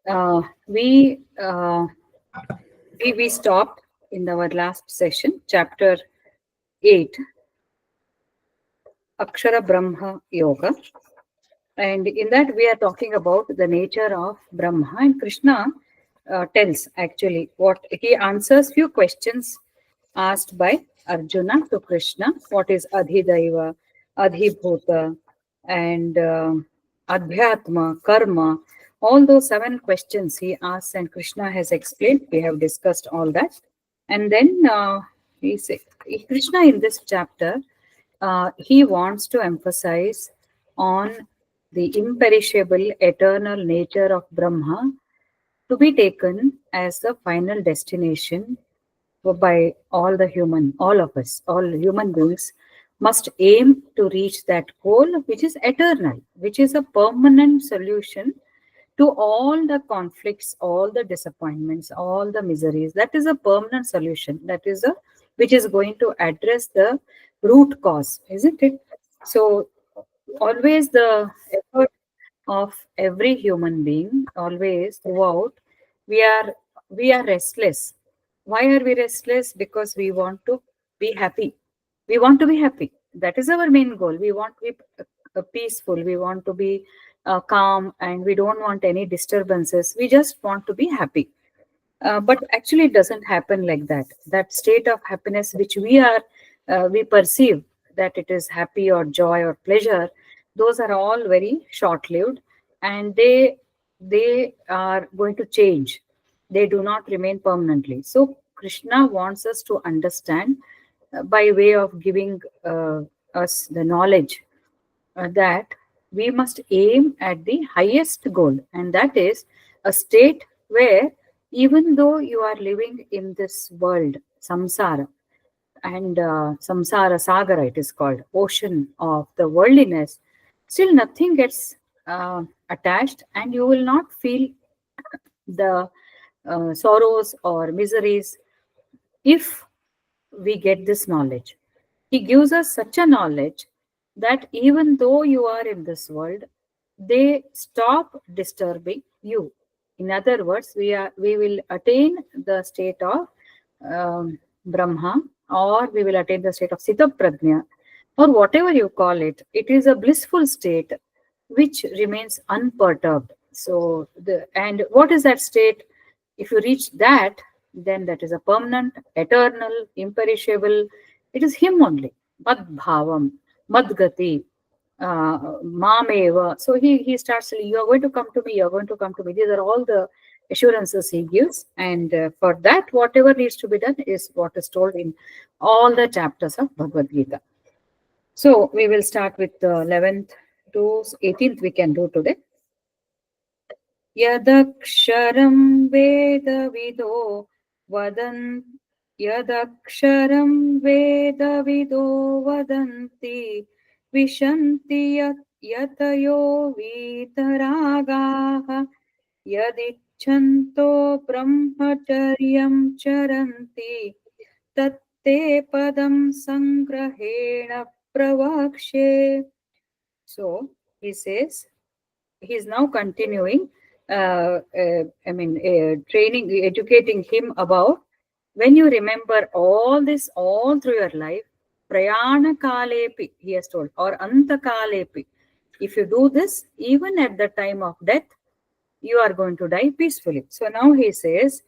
uh, we, uh, we stopped in our last session, chapter 8, Akshara Brahma Yoga. And in that, we are talking about the nature of Brahma. And Krishna tells actually what he answers few questions asked by Arjuna to Krishna. What is Adhidaiva, Adhibhuta, and Adhyatma, Karma? All those 7 questions he asks, and Krishna has explained. We have discussed all that. And then he say, Krishna in this chapter, he wants to emphasize on the imperishable, eternal nature of Brahma to be taken as the final destination by all of us, all human beings must aim to reach that goal, which is eternal, which is a permanent solution to all the conflicts, all the disappointments, all the miseries. That is a permanent solution. That is a which is going to address the root cause, isn't it? So always the effort of every human being, always throughout, we are we are restless. Why are we restless? Because we want to be happy. We want to be happy. That is our main goal. We want to be peaceful. We want to be calm, and we don't want any disturbances. We just want to be happy. But actually, it doesn't happen like that. That state of happiness which we perceive that it is happy or joy or pleasure, those are all very short-lived, and they are going to change. They do not remain permanently. So Krishna wants us to understand by way of giving us the knowledge that we must aim at the highest goal, and that is a state where, even though you are living in this world, samsara, and samsara sagara, it is called, ocean of the worldliness, still nothing gets attached, and you will not feel the sorrows or miseries if we get this knowledge. He gives us such a knowledge that even though you are in this world, they stop disturbing you. In other words, we will attain the state of Brahma, or we will attain the state of Sita Prajna, or whatever you call it. It is a blissful state which remains unperturbed. So, and what is that state? If you reach that, then that is a permanent, eternal, imperishable. It is Him only. Mad Bhavam, Mad Gati, Mameva. So he starts saying, "You are going to come to me. You are going to come to me." These are all the assurances he gives, and for that, whatever needs to be done is what is told in all the chapters of Bhagavad Gita. So we will start with the 11th to 18th. We can do today. यदक्षरं वेदविदो वदन् यदक्षरं वेदविदो वदन्ति विशन्ति यतयो वीतरागाः यदिच्छन्तो ब्रह्मचर्यं चरन्ति तत्ते पदं संग्रहेण प्रवक्ष्ये. So he says, he is now continuing educating him about, when you remember all this all through your life, prayana kalepi, he has told, or anta kalepi, if you do this, even at the time of death, you are going to die peacefully. So now he says,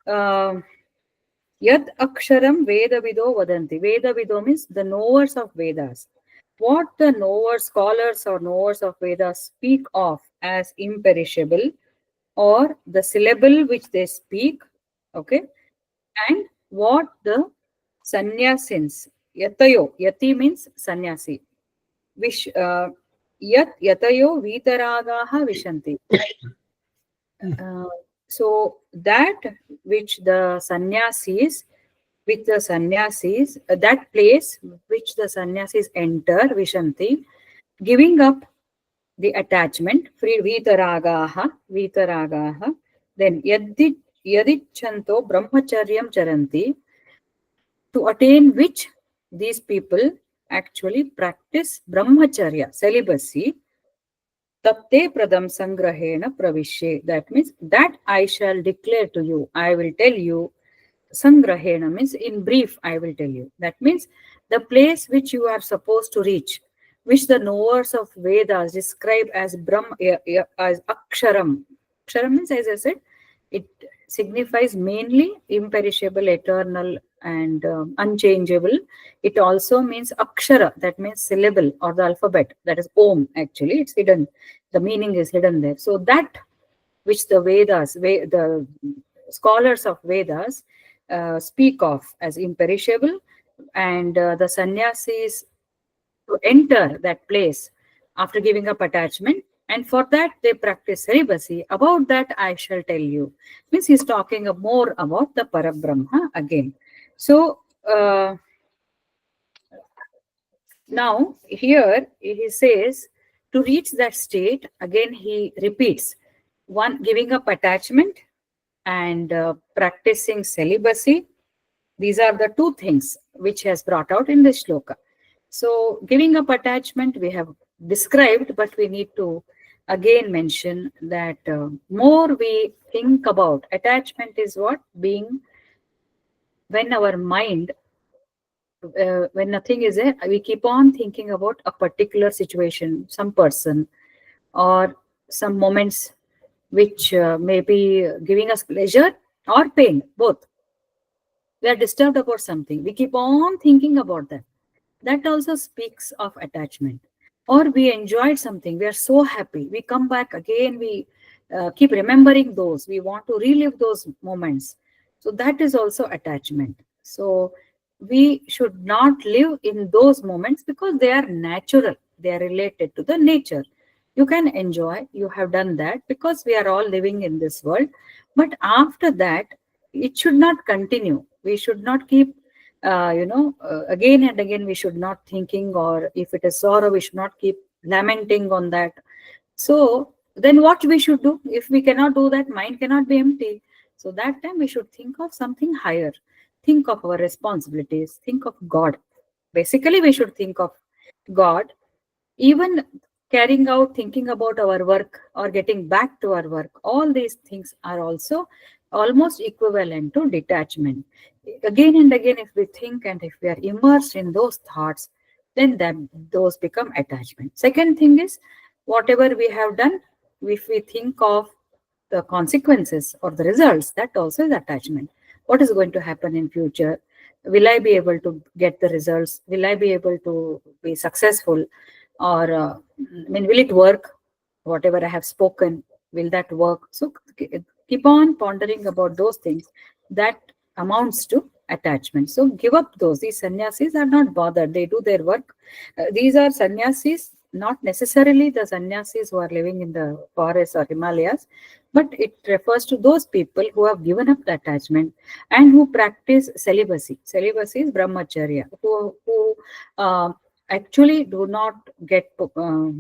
yad aksharam vedavido vadanti. Vedavido means the knowers of Vedas. What the scholars or knowers of Vedas speak of as imperishable, or the syllable which they speak, okay, and what the sannyasins, yati means sannyasi, which yatayo vitaragaha vishanti. So that which the sannyasis, that place which the sannyasis enter, vishanti, giving up the attachment, free vitaragaha, then yadichanto brahmacharyam charanti, to attain which these people actually practice brahmacharya, celibacy, Tatte pradam sangrahena pravishye. That means that I shall declare to you. I will tell you. Sangrahena means in brief, I will tell you. That means the place which you are supposed to reach, which the knowers of Vedas describe as Brahm, as Aksharam. Aksharam means, as I said, it signifies mainly imperishable, eternal, and unchangeable. It also means Akshara, that means syllable or the alphabet, that is Om. Actually, it's hidden. The meaning is hidden there. So that which the Vedas, the scholars of Vedas speak of as imperishable, and the sannyasis to enter that place after giving up attachment. And for that, they practice celibacy. About that, I shall tell you. Means he's talking more about the Parabrahma again. So now here he says to reach that state, again he repeats one, giving up attachment and practicing celibacy. These are the two things which has brought out in this shloka. So giving up attachment we have described, but we need to again mention that more we think about attachment is what being when our mind, when nothing is there, we keep on thinking about a particular situation, some person, or some moments which may be giving us pleasure or pain, both. We are disturbed about something. We keep on thinking about that. That also speaks of attachment. Or we enjoyed something. We are so happy. We come back again. We keep remembering those. We want to relive those moments. So that is also attachment. So we should not live in those moments because they are natural. They are related to the nature. You can enjoy. You have done that because we are all living in this world. But after that, it should not continue. We should not keep again and again we should not thinking, or if it is sorrow we should not keep lamenting on that. So then what we should do? If we cannot do that, mind cannot be empty. So that time we should think of something higher, think of our responsibilities, think of God. Basically we should think of God. Even carrying out, thinking about our work or getting back to our work, all these things are also almost equivalent to detachment. Again and again, if we think and if we are immersed in those thoughts, then those become attachment. Second thing is, whatever we have done, if we think of the consequences or the results, that also is attachment. What is going to happen in future? Will I be able to get the results? Will I be able to be successful? Or will it work? Whatever I have spoken, will that work? So keep on pondering about those things. That amounts to attachment. So give up those. These sannyasis are not bothered. They do their work. These are sannyasis, not necessarily the sannyasis who are living in the forests or Himalayas, but it refers to those people who have given up the attachment and who practice celibacy. Celibacy is brahmacharya, who actually do not get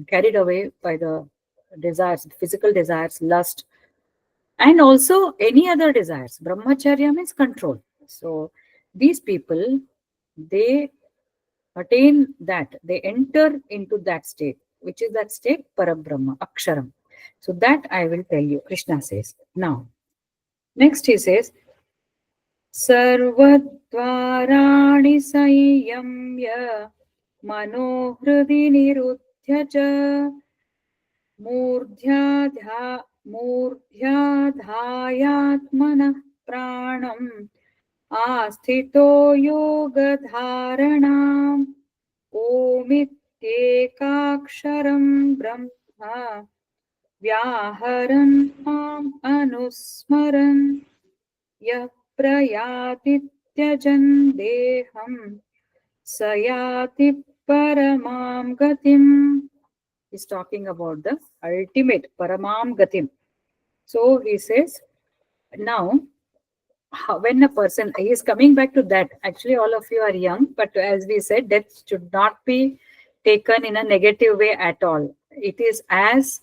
carried away by the desires, physical desires, lust, and also any other desires. Brahmacharya means control. So these people, they attain that, they enter into that state. Which is that state? Parabrahma, Aksharam. So that I will tell you, Krishna says. Now, next he says, Sarvadvarani Sanyamya Manohridi Niruddhya cha मूर्ध्याधायात्मनः प्राणम् आस्थितो योगधारणाम् ओमित्येकाक्षरम् ब्रह्म व्याहरन् माम् अनुस्मरन् यः प्रयाति त्यजन् देहम् स याति परमां गतिम्. He's talking about the ultimate Paramam Gatim. So he says, now, when a person is coming back to that, actually all of you are young, but as we said, that should not be taken in a negative way at all. It is as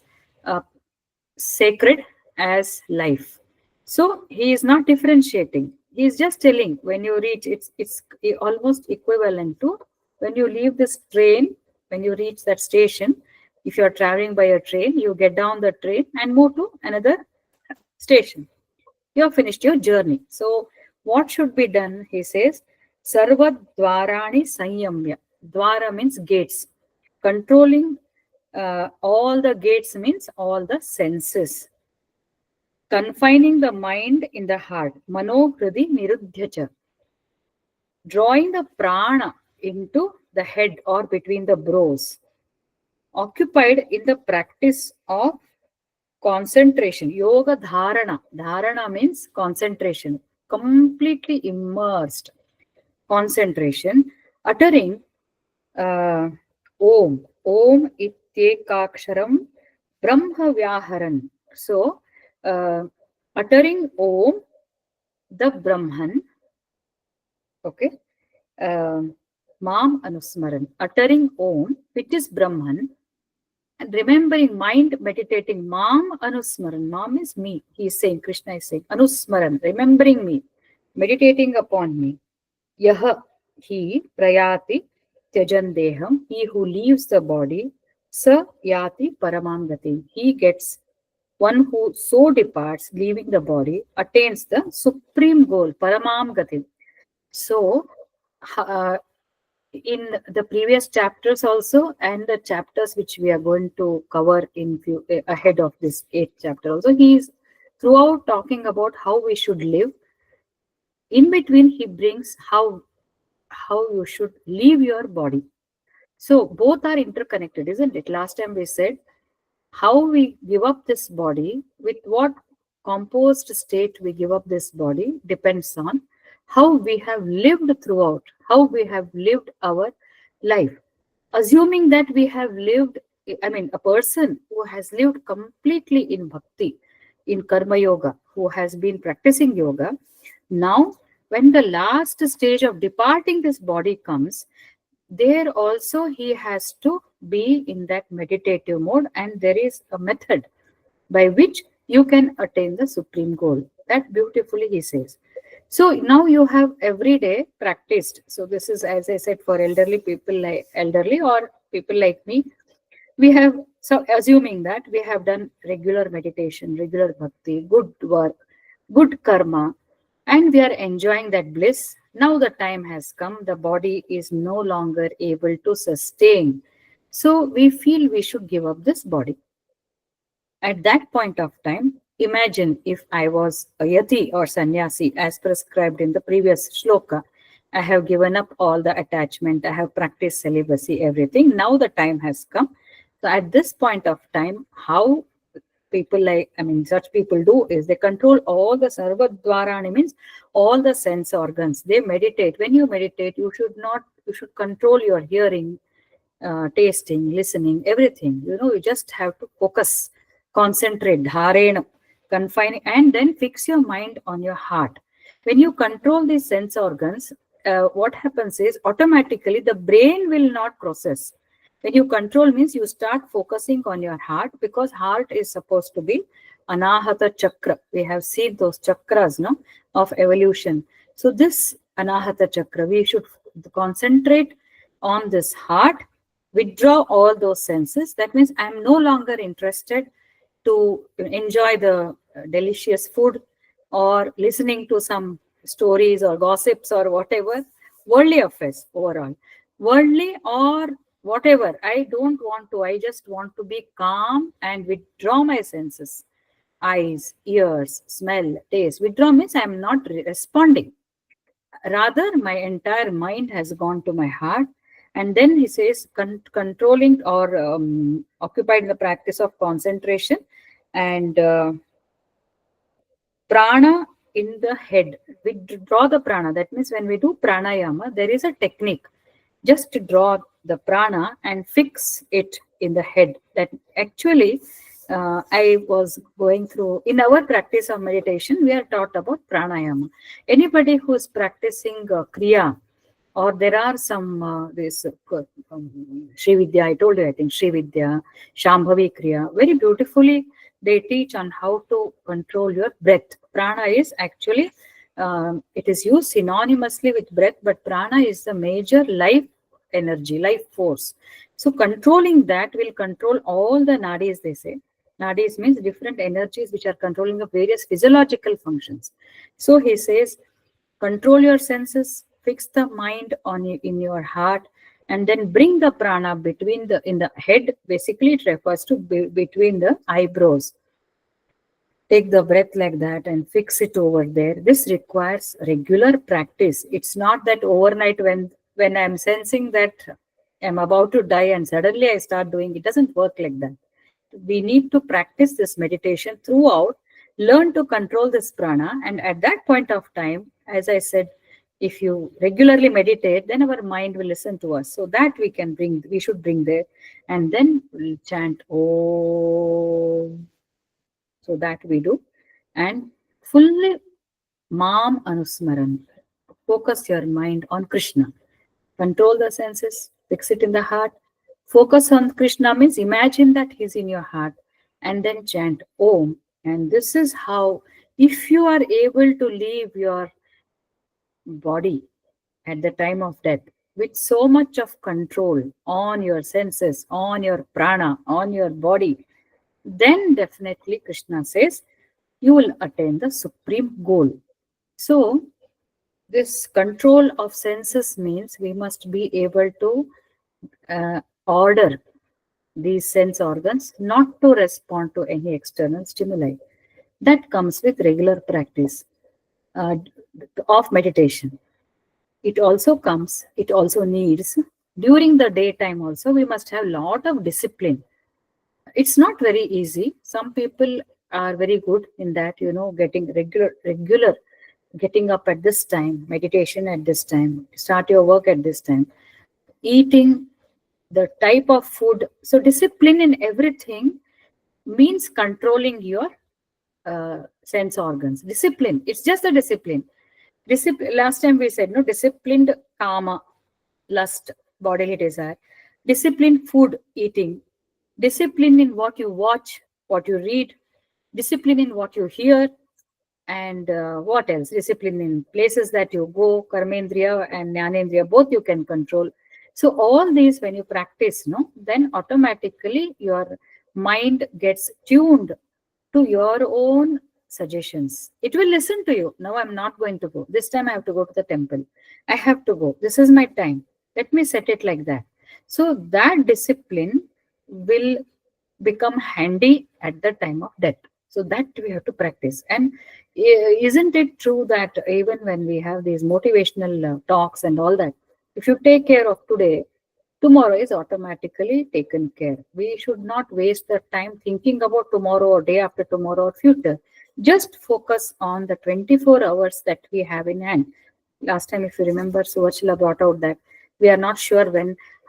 sacred as life. So he is not differentiating. He is just telling when you reach, it's almost equivalent to when you leave this train, when you reach that station, If you are traveling by a train, you get down the train and move to another station. You have finished your journey. So, what should be done? He says, Sarva Dwarani Sanyamya. Dwara means gates. Controlling all the gates means all the senses. Confining the mind in the heart. Mano Hridi Nirudhyacha. Drawing the prana into the head or between the brows. Occupied in the practice of concentration. Yoga dharana. Dharana means concentration. Completely immersed. Concentration. Uttering Om. Om ityekaksharam Brahma Vyaharan. So, uttering Om, the Brahman, okay, Mam Anusmaran, uttering Om, which is Brahman, and remembering mind, meditating Mam Anusmaran. Mam is me. He is saying, Krishna is saying, Anusmaran, remembering me, meditating upon me. Yaha, he, Prayati, Tyajan Deham, he who leaves the body, Sa Yati Paramam Gati. He gets, one who so departs, leaving the body, attains the supreme goal, Paramam Gati. So, uh, in the previous chapters also, and the chapters which we are going to cover in few ahead of this 8th chapter also, he is throughout talking about how we should live. In between, he brings how you should leave your body. So both are interconnected, isn't it? Last time we said how we give up this body, with what composed state we give up this body depends on how we have lived throughout, how we have lived our life. Assuming that we have lived, I mean, a person who has lived completely in bhakti, in karma yoga, who has been practicing yoga, now when the last stage of departing this body comes, there also he has to be in that meditative mode, and there is a method by which you can attain the supreme goal. That beautifully he says. So now you have every day practiced. So this is, as I said, for elderly people, like elderly or people like me, we have, so assuming that we have done regular meditation, regular bhakti, good work, good karma, and we are enjoying that bliss. Now the time has come, the body is no longer able to sustain. So we feel we should give up this body. At that point of time, imagine if I was a yati or sannyasi as prescribed in the previous shloka. I have given up all the attachment, I have practiced celibacy, everything. Now the time has come. So at this point of time, how people such people do is they control all the sarvadvarani, means all the sense organs. They meditate. When you meditate, you should control your hearing, tasting, listening, everything. You just have to focus, concentrate, dharena, confine, and then fix your mind on your heart. When you control these sense organs, what happens is automatically the brain will not process. When you control means you start focusing on your heart, because heart is supposed to be anahata chakra. We have seen those chakras, no, of evolution. So this anahata chakra, we should concentrate on this heart, withdraw all those senses. That means I'm no longer interested to enjoy the delicious food or listening to some stories or gossips or whatever, worldly affairs overall. Worldly or whatever, I don't want to. I just want to be calm and withdraw my senses. Eyes, ears, smell, taste. Withdraw means I'm not responding. Rather, my entire mind has gone to my heart. And then he says, controlling or occupied in the practice of concentration and prana in the head. We draw the prana. That means when we do pranayama, there is a technique. Just to draw the prana and fix it in the head. That actually, I was going through, in our practice of meditation, we are taught about pranayama. Anybody who is practicing kriya, or there are some Sri Vidya, I told you, I think Sri Vidya, Shambhavi Kriya, very beautifully they teach on how to control your breath. Prana is actually, it is used synonymously with breath, but prana is the major life energy, life force. So controlling that will control all the nadis, they say. Nadis means different energies which are controlling the various physiological functions. So he says, control your senses, fix the mind on in your heart, and then bring the prana between the in the head. Basically, it refers to between the eyebrows. Take the breath like that and fix it over there. This requires regular practice. It's not that overnight when I'm sensing that I'm about to die and suddenly I start doing it. Doesn't work like that. We need to practice this meditation throughout, learn to control this prana, and at that point of time, as I said, if you regularly meditate, then our mind will listen to us. So that we should bring there, and then we'll chant Om. So that we do, and fully Mam Anusmaran. Focus your mind on Krishna. Control the senses, fix it in the heart. Focus on Krishna means imagine that he's in your heart, and then chant Om. And this is how, if you are able to leave your body at the time of death with so much of control on your senses, on your prana, on your body, then definitely Krishna says you will attain the supreme goal. So, this control of senses means we must be able to order these sense organs not to respond to any external stimuli. That comes with regular practice uh, of meditation. It also needs during the daytime also, we must have a lot of discipline. It's not very easy. Some people are very good in that, getting regular, getting up at this time, meditation at this time, start your work at this time, eating the type of food. So discipline in everything means controlling your sense organs. Discipline, it's just a discipline. Last time we said, no, disciplined kama, lust, bodily desire, disciplined food eating, discipline in what you watch, what you read, discipline in what you hear, and what else? Discipline in places that you go, karmendriya and jnanendriya, both you can control. So all these, when you practice, no, then automatically your mind gets tuned to your own suggestions. It will listen to you. Now I'm not going to go. This time I have to go to the temple. I have to go. This is my time. Let me set it like that. So that discipline will become handy at the time of death. So that we have to practice. And isn't it true that even when we have these motivational talks and all that, if you take care of today, tomorrow is automatically taken care. We should not waste the time thinking about tomorrow or day after tomorrow or future. Just focus on the 24 hours that we have in hand. Last time, if you remember, Suvachila brought out that we are not sure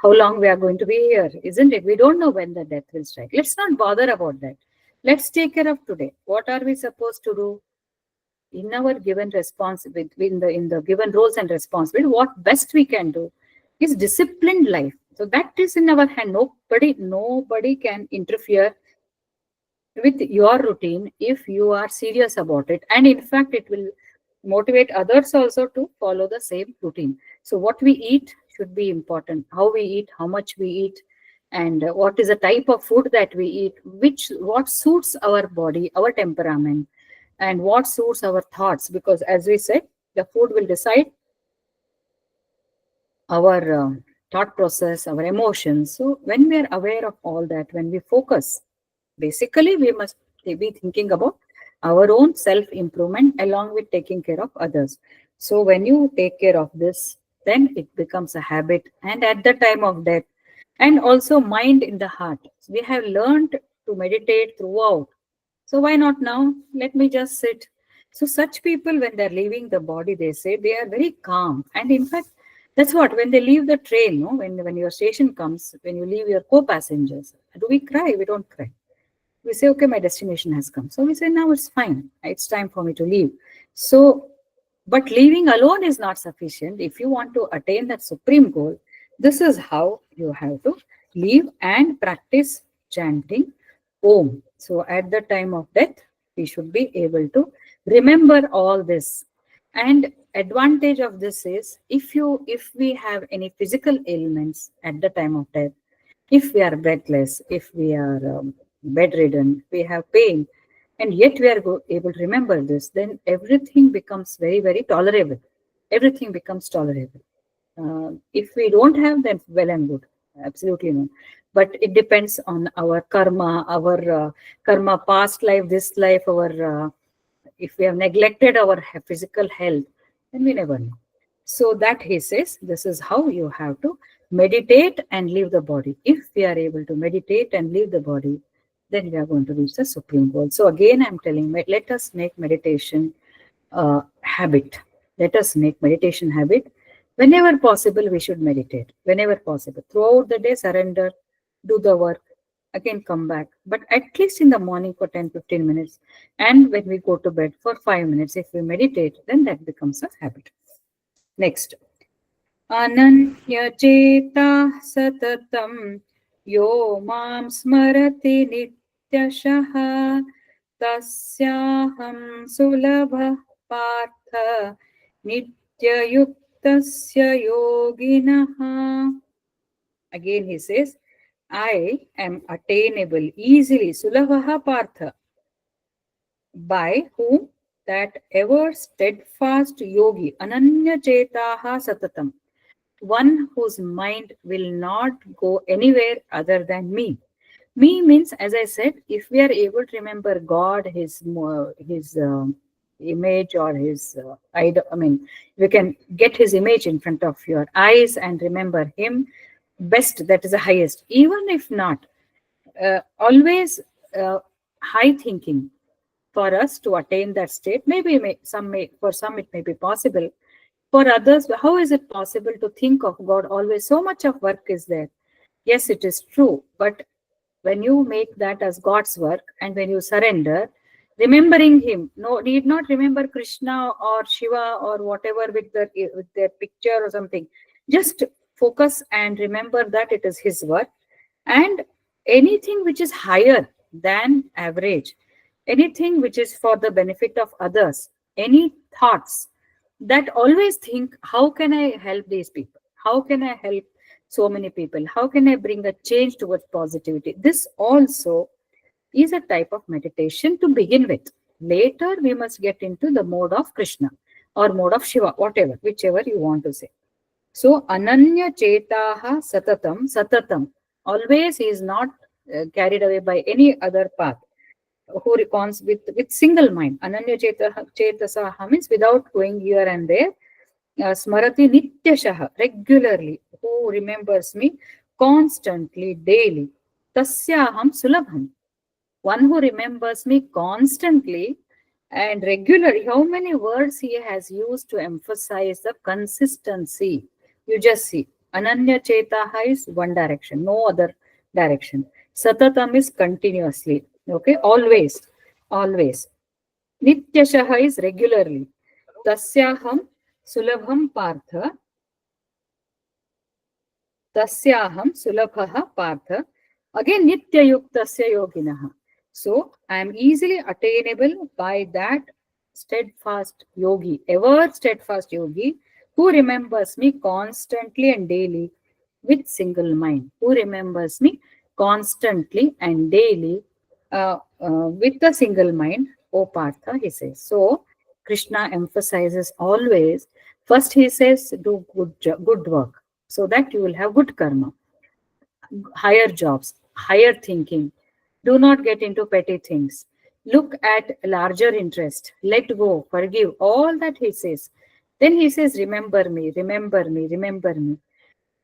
how long we are going to be here, isn't it? We don't know when the death will strike. Let's not bother about that. Let's take care of today. What are we supposed to do? In our given responsibility, in the given roles and responsibility, what best we can do is disciplined life. So that is in our hand. Nobody can interfere with your routine if you are serious about it. And in fact, it will motivate others also to follow the same routine. So what we eat should be important. How we eat, how much we eat, and what is the type of food that we eat, what suits our body, our temperament, and what suits our thoughts. Because as we said, the food will decide our thought process, our emotions. So when we are aware of all that, when we focus, basically we must be thinking about our own self-improvement along with taking care of others. So when you take care of this, then it becomes a habit. And at the time of death, and also mind in the heart. We have learned to meditate throughout. So why not now? Let me just sit. So such people, when they're leaving the body, they say they are very calm. And in fact, that's what, when they leave the train, no? When your station comes, when you leave your co-passengers, do we cry? We don't cry. We say, okay, my destination has come. So we say, now it's fine. It's time for me to leave. So, but leaving alone is not sufficient. If you want to attain that supreme goal, this is how you have to leave and practice chanting Om. So at the time of death, we should be able to remember all this. And advantage of this is, if we have any physical ailments at the time of death, If we are breathless, if we are bedridden, we have pain, and yet we are able to remember this, then everything becomes very, very tolerable. Everything becomes tolerable. If we don't have, then well and good. Absolutely no. But it depends on our karma, past life, this life, if we have neglected our physical health, then we never know. So that he says, this is how you have to meditate and leave the body. If we are able to meditate and leave the body, then we are going to reach the supreme goal. So again, I'm telling, let us make meditation habit. Let us make meditation habit. Whenever possible, we should meditate. Whenever possible. Throughout the day, surrender, do the work, again come back. But at least in the morning for 10-15 minutes. And when we go to bed for 5 minutes, if we meditate, then that becomes a habit. Next. Ananyacheta satatam yo mam smarati nityashaha tasyaham sulabha partha nityayuktasya yoginaha. Again he says, I am attainable easily, sulabha partha, by whom? That ever steadfast yogi, ananya chetaha satatam, one whose mind will not go anywhere other than me. Me means, as I said, if we are able to remember God, his image or his idol, I mean, we can get his image in front of your eyes and remember him best, that is the highest. Even if not, always high thinking for us to attain that state. Maybe for some it may be possible. For others, how is it possible to think of God always? So much of work is there. Yes, it is true. But when you make that as God's work and when you surrender, remembering him, no need not remember Krishna or Shiva or whatever with their picture or something. Just focus and remember that it is his work. And anything which is higher than average, anything which is for the benefit of others, any thoughts, that always think, how can I help these people? How can I help so many people? How can I bring a change towards positivity? This also is a type of meditation to begin with. Later, we must get into the mode of Krishna or mode of Shiva, whatever, whichever you want to say. So, Ananya Chetaha Satatam, Satatam, always he is not carried away by any other path. Who recons with single mind. Ananya Chetasaha means without going here and there. Smarati Nityashaha, regularly, who remembers me constantly, daily. Tasyaham Sulabham, one who remembers me constantly and regularly. How many words he has used to emphasize the consistency? You just see. Ananya Chetaha is one direction, no other direction. Satatam is continuously. Okay, always. Nityashaha is regularly. Tasyaham sulabham partha. Tasyaham sulabhaha partha. Again, nityayuktasya yoginaha. So, I am easily attainable by that steadfast yogi, ever steadfast yogi, who remembers me constantly and daily with single mind, who remembers me constantly and daily with the single mind, O Partha, he says. So, Krishna emphasizes always, first he says, do good work, so that you will have good karma, higher jobs, higher thinking. Do not get into petty things. Look at larger interest. Let go, forgive, all that he says. Then he says, remember me, remember me, remember me.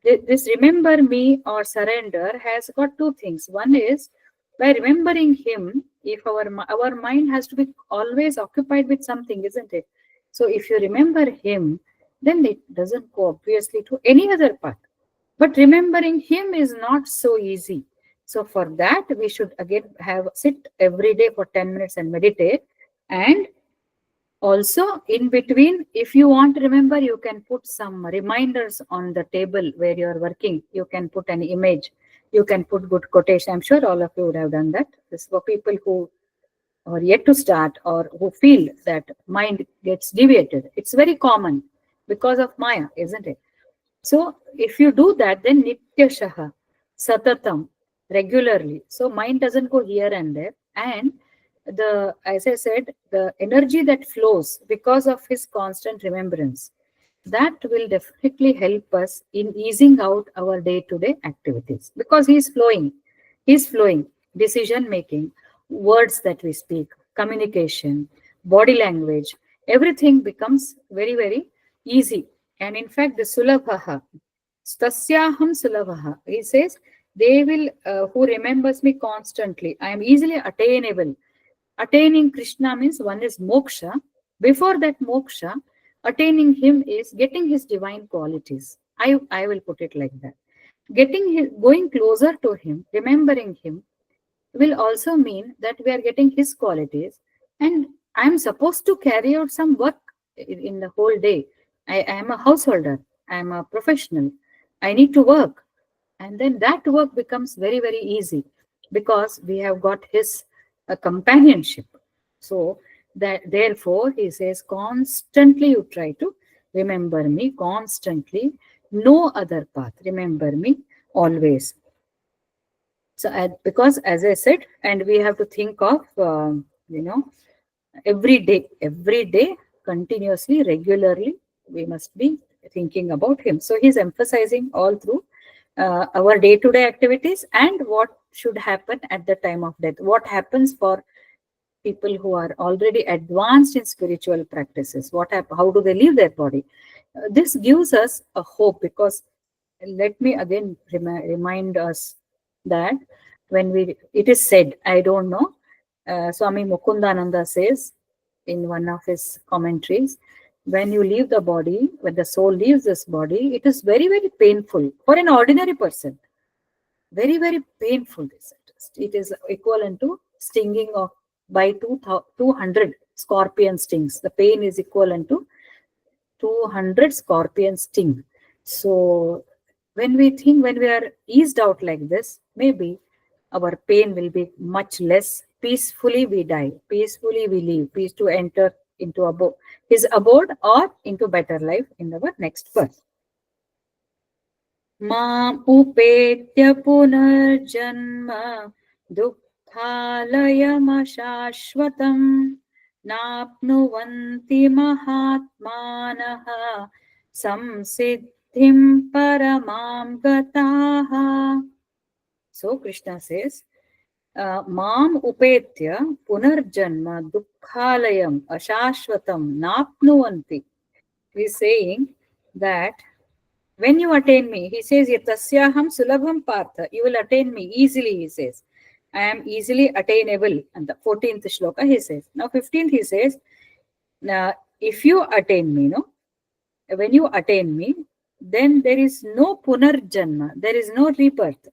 This remember me or surrender has got two things. One is, by remembering him, if our mind has to be always occupied with something, isn't it? So if you remember him, then it doesn't go obviously to any other path. But remembering him is not so easy. So for that, we should again sit every day for 10 minutes and meditate. And also, in between, if you want to remember, you can put some reminders on the table where you are working. You can put an image. You can put good quotation. I'm sure all of you would have done that. This is for people who are yet to start or who feel that mind gets deviated. It's very common because of Maya, isn't it? So, if you do that, then Nityashaha. satatam, regularly. So mind doesn't go here and there. And as I said, the energy that flows because of his constant remembrance, that will definitely help us in easing out our day-to-day activities, because he's flowing, decision making, words that we speak, communication, body language, everything becomes very, very easy. And in fact, the sulabhaha, stasyaham sulabhaha, he says, they will, who remembers me constantly, I am easily attainable. Attaining Krishna means one is moksha. Before that moksha, attaining him is getting his divine qualities. I will put it like that. Going closer to him, remembering him, will also mean that we are getting his qualities. And I'm supposed to carry out some work in the whole day. I am a householder, I am a professional, I need to work. And then that work becomes very, very easy because we have got his companionship. So that therefore he says, constantly you try to remember me, constantly, no other path, remember me always. So because as I said, and we have to think of you know every day, continuously, regularly, we must be thinking about him. So he's emphasizing all through our day-to-day activities and what should happen at the time of death. What happens for people who are already advanced in spiritual practices? How do they leave their body? This gives us a hope, because let me again remind us that it is said, I don't know, Swami Mukundananda says in one of his commentaries, when you leave the body, when the soul leaves this body, it is very, very painful for an ordinary person. Very, very painful. It is equivalent to stinging of by 200 scorpion stings. The pain is equivalent to 200 scorpion sting. So when we are eased out like this, maybe our pain will be much less. Peacefully we die, peacefully we leave, peace to enter into his abode or into better life in our next birth. माम् उपेत्य पुनर्जन्म दुःखालयमशाश्वतम् नाप्नुवन्ति महात्मानः संसिद्धिं परमां गताः. So Krishna says, Mam upetya punarjanma dukkhalayam ashashvatam napnuvanti. He is saying that when you attain me, he says, Yatasyaham sulabham partha, you will attain me easily, he says. I am easily attainable. And the 14th shloka, he says. Now 15th, he says, now if you attain me, when you attain me, then there is no punarjanma, there is no rebirth,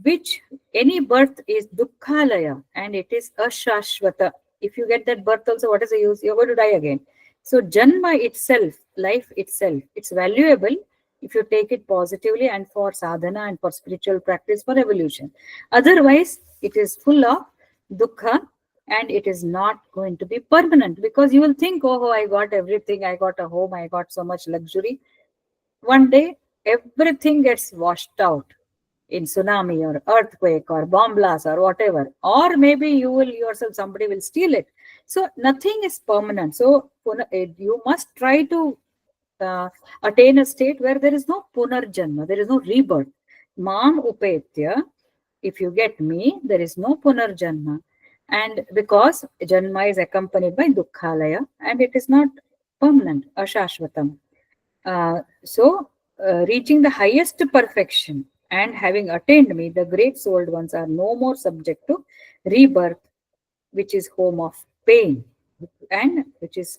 which any birth is dukkhalaya, and it is ashashvata. If you get that birth also, what is the use? You're going to die again. So janma itself, life itself, it's valuable if you take it positively and for sadhana and for spiritual practice, for evolution. Otherwise, it is full of dukkha and it is not going to be permanent, because you will think, oh, I got everything, I got a home, I got so much luxury. One day, everything gets washed out in tsunami or earthquake or bomb blast or whatever, or maybe somebody will steal it. So nothing is permanent. So you must try to attain a state where there is no punarjanma, there is no rebirth. Mam upetya, if you get me, there is no punarjanma. And because janma is accompanied by dukkhalaya and it is not permanent, ashashvatam. Reaching the highest perfection and having attained me, the great souled ones are no more subject to rebirth, which is home of pain and which is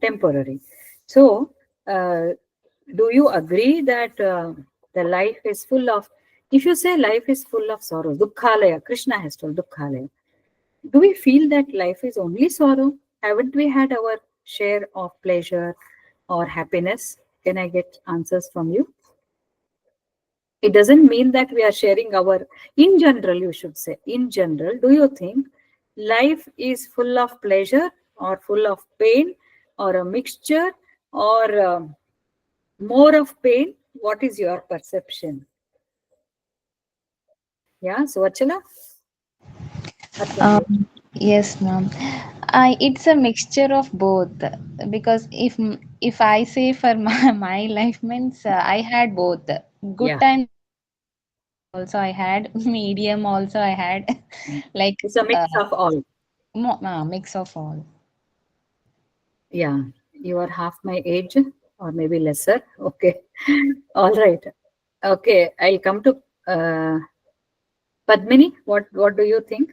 temporary. So, do you agree that the life is full of, if you say life is full of sorrow, dukkhalaya, Krishna has told dukkhalaya, do we feel that life is only sorrow? Haven't we had our share of pleasure or happiness? Can I get answers from you? It doesn't mean that we are sharing in general, you should say, in general, do you think life is full of pleasure or full of pain or a mixture or more of pain? What is your perception? Yeah, so Achala? Yes, ma'am. It's a mixture of both, because if I say for my life means, I had both good Yeah, times also I had, medium also I had, like it's a mix of all. mix of all. Yeah, you are half my age or maybe lesser. Okay, all right. Okay, I'll come to Padmini. What do you think?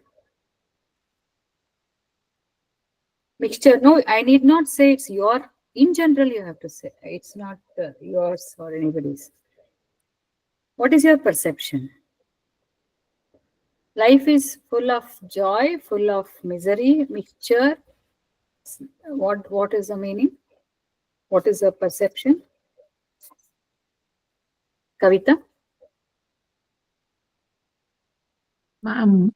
Mixture? No, I need not say it's your. In general, you have to say it's not yours or anybody's. What is your perception? Life is full of joy, full of misery, mixture. What is the meaning? What is the perception? Kavita? Ma'am,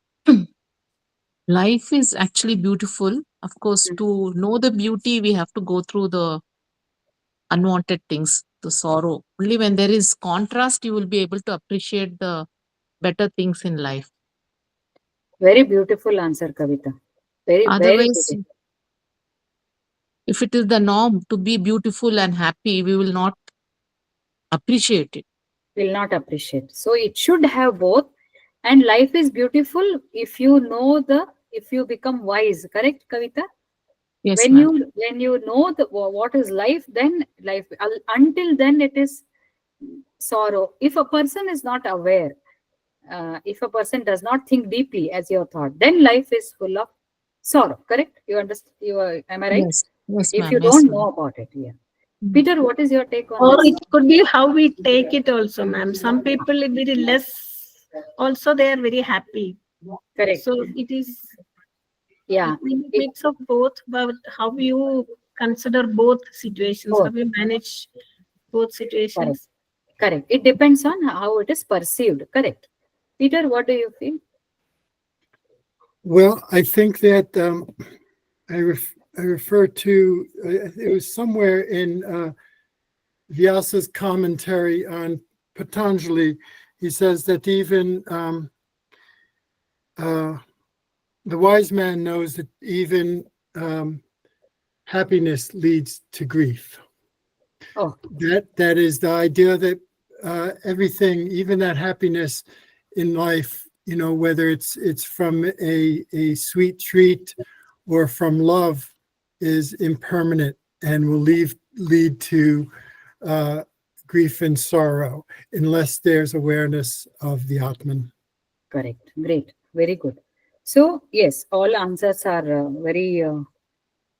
life is actually beautiful. Of course, Mm. to know the beauty, we have to go through the unwanted things, the sorrow. Only when there is contrast, you will be able to appreciate the better things in life. Very beautiful answer, Kavita. Very Otherwise, beautiful. if it is the norm to be beautiful and happy, we will not appreciate it. Will not appreciate. So it should have both. And life is beautiful if you know if you become wise. Correct, Kavita? Yes, When ma'am. you know what is life, then life. Until then, it is sorrow. If a person is not aware, if a person does not think deeply as your thought, then life is full of sorrow. Correct? You understand? Am I right? Yes, yes, If you ma'am. Yes, don't ma'am. know about it, yeah. Mm. Peter, what is your take on Or this? it could be how we take it also, ma'am. Some people are very less, also they are very happy. Correct. So it Yeah. may be It, mix of both, but how you consider both situations, how both. you manage both Correct. situations. Correct. It depends on how it is perceived. Correct. Peter, what do you feel? Well, I think that I refer to it was somewhere in Vyasa's commentary on Patanjali. He says that even uh, the wise man knows that even happiness leads to grief. Oh, That is the idea that everything, even that happiness in life, whether it's from a sweet treat or from love, is impermanent and will lead to uh, grief and sorrow unless there's awareness of the Atman. correct. Great. Very good. So, yes, all answers are very,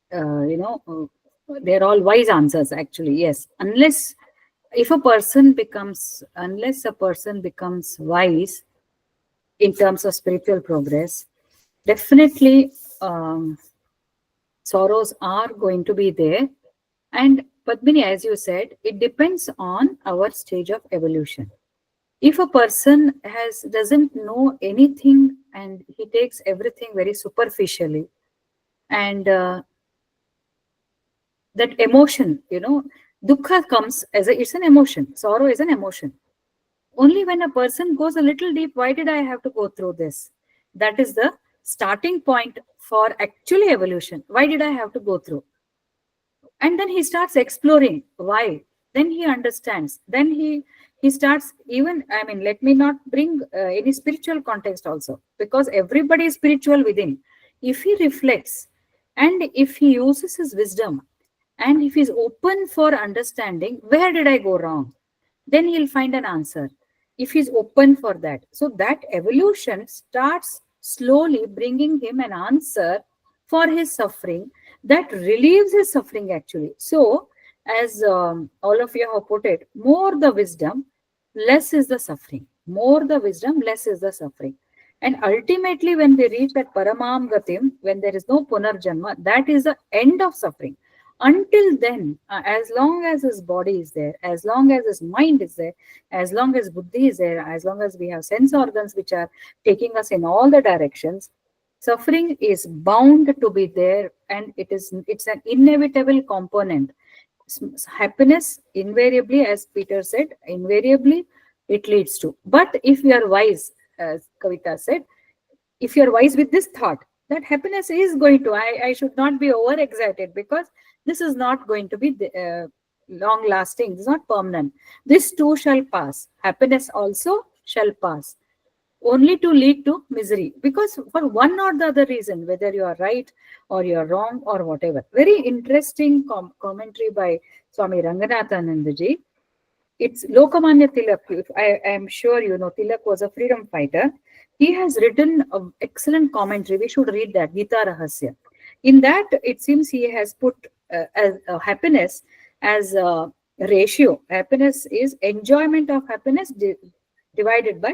they're all wise answers, actually. Yes. Unless a person becomes wise in terms of spiritual progress, definitely sorrows are going to be there. And Padmini, as you said, it depends on our stage of evolution. If a person doesn't know anything and he takes everything very superficially, and that emotion, dukkha comes it's an emotion. Sorrow is an emotion. Only when a person goes a little deep, why did I have to go through this? That is the starting point for actually evolution. Why did I have to go through? And then he starts exploring why. Then he understands. Then he starts, even, I mean, let me not bring any spiritual context also, because everybody is spiritual within. If he reflects and if he uses his wisdom and if he's open for understanding, where did I go wrong, then he'll find an answer if he's open for that. So that evolution starts slowly bringing him an answer for his suffering, that relieves his suffering actually. So, as all of you have put it, more the wisdom, less is the suffering. More the wisdom, less is the suffering. And ultimately, when we reach that Paramam Gatim, when there is no Punarjanma, that is the end of suffering. Until then, as long as his body is there, as long as his mind is there, as long as buddhi is there, as long as we have sense organs which are taking us in all the directions, suffering is bound to be there, and it's an inevitable component. Happiness invariably, as Peter said, invariably it leads to. But if we are wise, as Kavita said, if you're wise with this thought, that happiness is going to, I should not be over excited, because this is not going to be long lasting. It's not permanent. This too shall pass. Happiness also shall pass, only to lead to misery, because for one or the other reason, whether you are right or you are wrong or whatever. Very interesting commentary by Swami Ranganathanandaji. It's Lokamanya Tilak. I am sure you know Tilak was a freedom fighter. He has written an excellent commentary. We should read that, Gita Rahasya. In that, it seems he has put as happiness as a ratio. Happiness is enjoyment of happiness divided by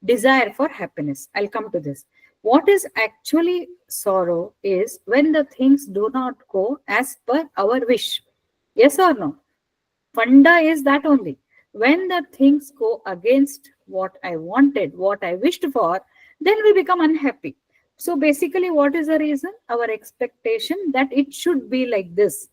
desire for happiness. I'll come to this. What is actually sorrow is when the things do not go as per our wish. Yes or no? Funda is that only. When the things go against what I wanted, what I wished for, then we become unhappy. So basically, what is the reason? Our expectation that it should be like this.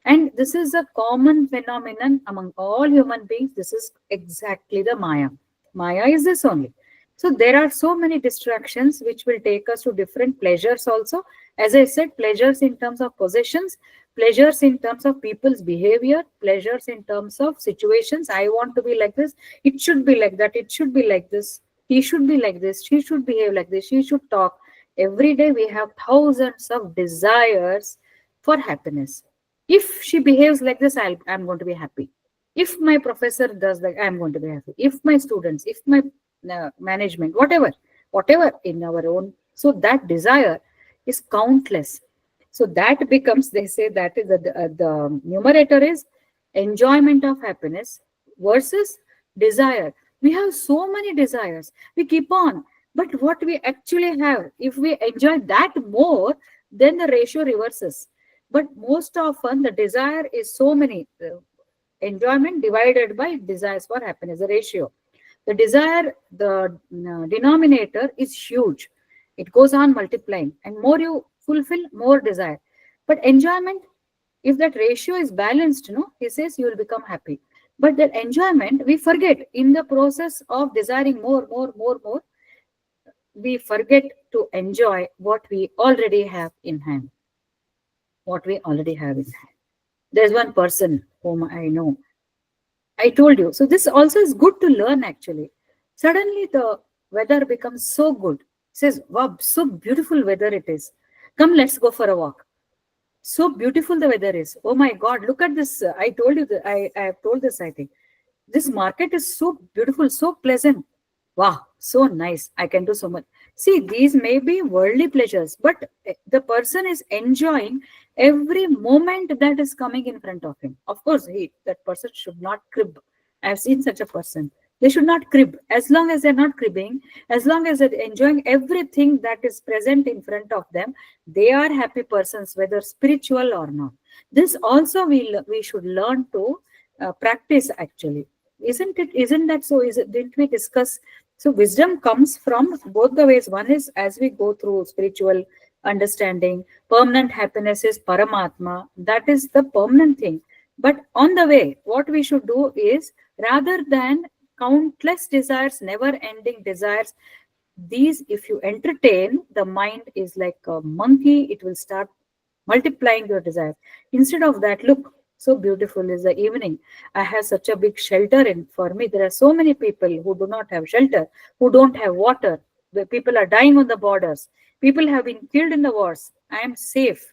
And this is a common phenomenon among all human beings. This is exactly the Maya. Maya is this only. So there are so many distractions which will take us to different pleasures also. As I said, pleasures in terms of possessions, pleasures in terms of people's behavior, pleasures in terms of situations. I want to be like this. It should be like that. It should be like this. He should be like this. She should behave like this. She should talk. Every day we have thousands of desires for happiness. If she behaves like this, I'm going to be happy. If my professor does that, I'm going to be happy. If my students, if my management, whatever in our own. So that desire is countless. So that becomes, they say that is the numerator is enjoyment of happiness versus desire. We have so many desires. We keep on. But what we actually have, if we enjoy that more, then the ratio reverses. But most often the desire is so many. Enjoyment divided by desires for happiness, the ratio. The desire, the denominator is huge. It goes on multiplying. And more you fulfill, more desire. But enjoyment, if that ratio is balanced, he says you will become happy. But that enjoyment, we forget in the process of desiring more, we forget to enjoy what we already have in hand. What we already have in hand. There's one person whom I know. I told you. So this also is good to learn actually. Suddenly the weather becomes so good. Says, wow, so beautiful weather it is. Come, let's go for a walk. So beautiful the weather is. Oh my God, look at this. I told you that I have told this, I think. This market is so beautiful, so pleasant. Wow, so nice. I can do so much. See, these may be worldly pleasures, but the person is enjoying every moment that is coming in front of him. Of course, that person should not crib. I have seen such a person. They should not crib. As long as they're not cribbing, as long as they're enjoying everything that is present in front of them, they are happy persons, whether spiritual or not. This also we should learn to practice actually. Isn't it? Isn't that so? Didn't we discuss? So wisdom comes from both the ways. One is as we go through spiritual understanding, permanent happiness is Paramatma. That is the permanent thing. But on the way, what we should do is, rather than countless desires, never-ending desires, these, if you entertain, the mind is like a monkey. It will start multiplying your desires. Instead of that, look, so beautiful is the evening. I have such a big shelter for me. There are so many people who do not have shelter, who don't have water. The people are dying on the borders. People have been killed in the wars. I am safe.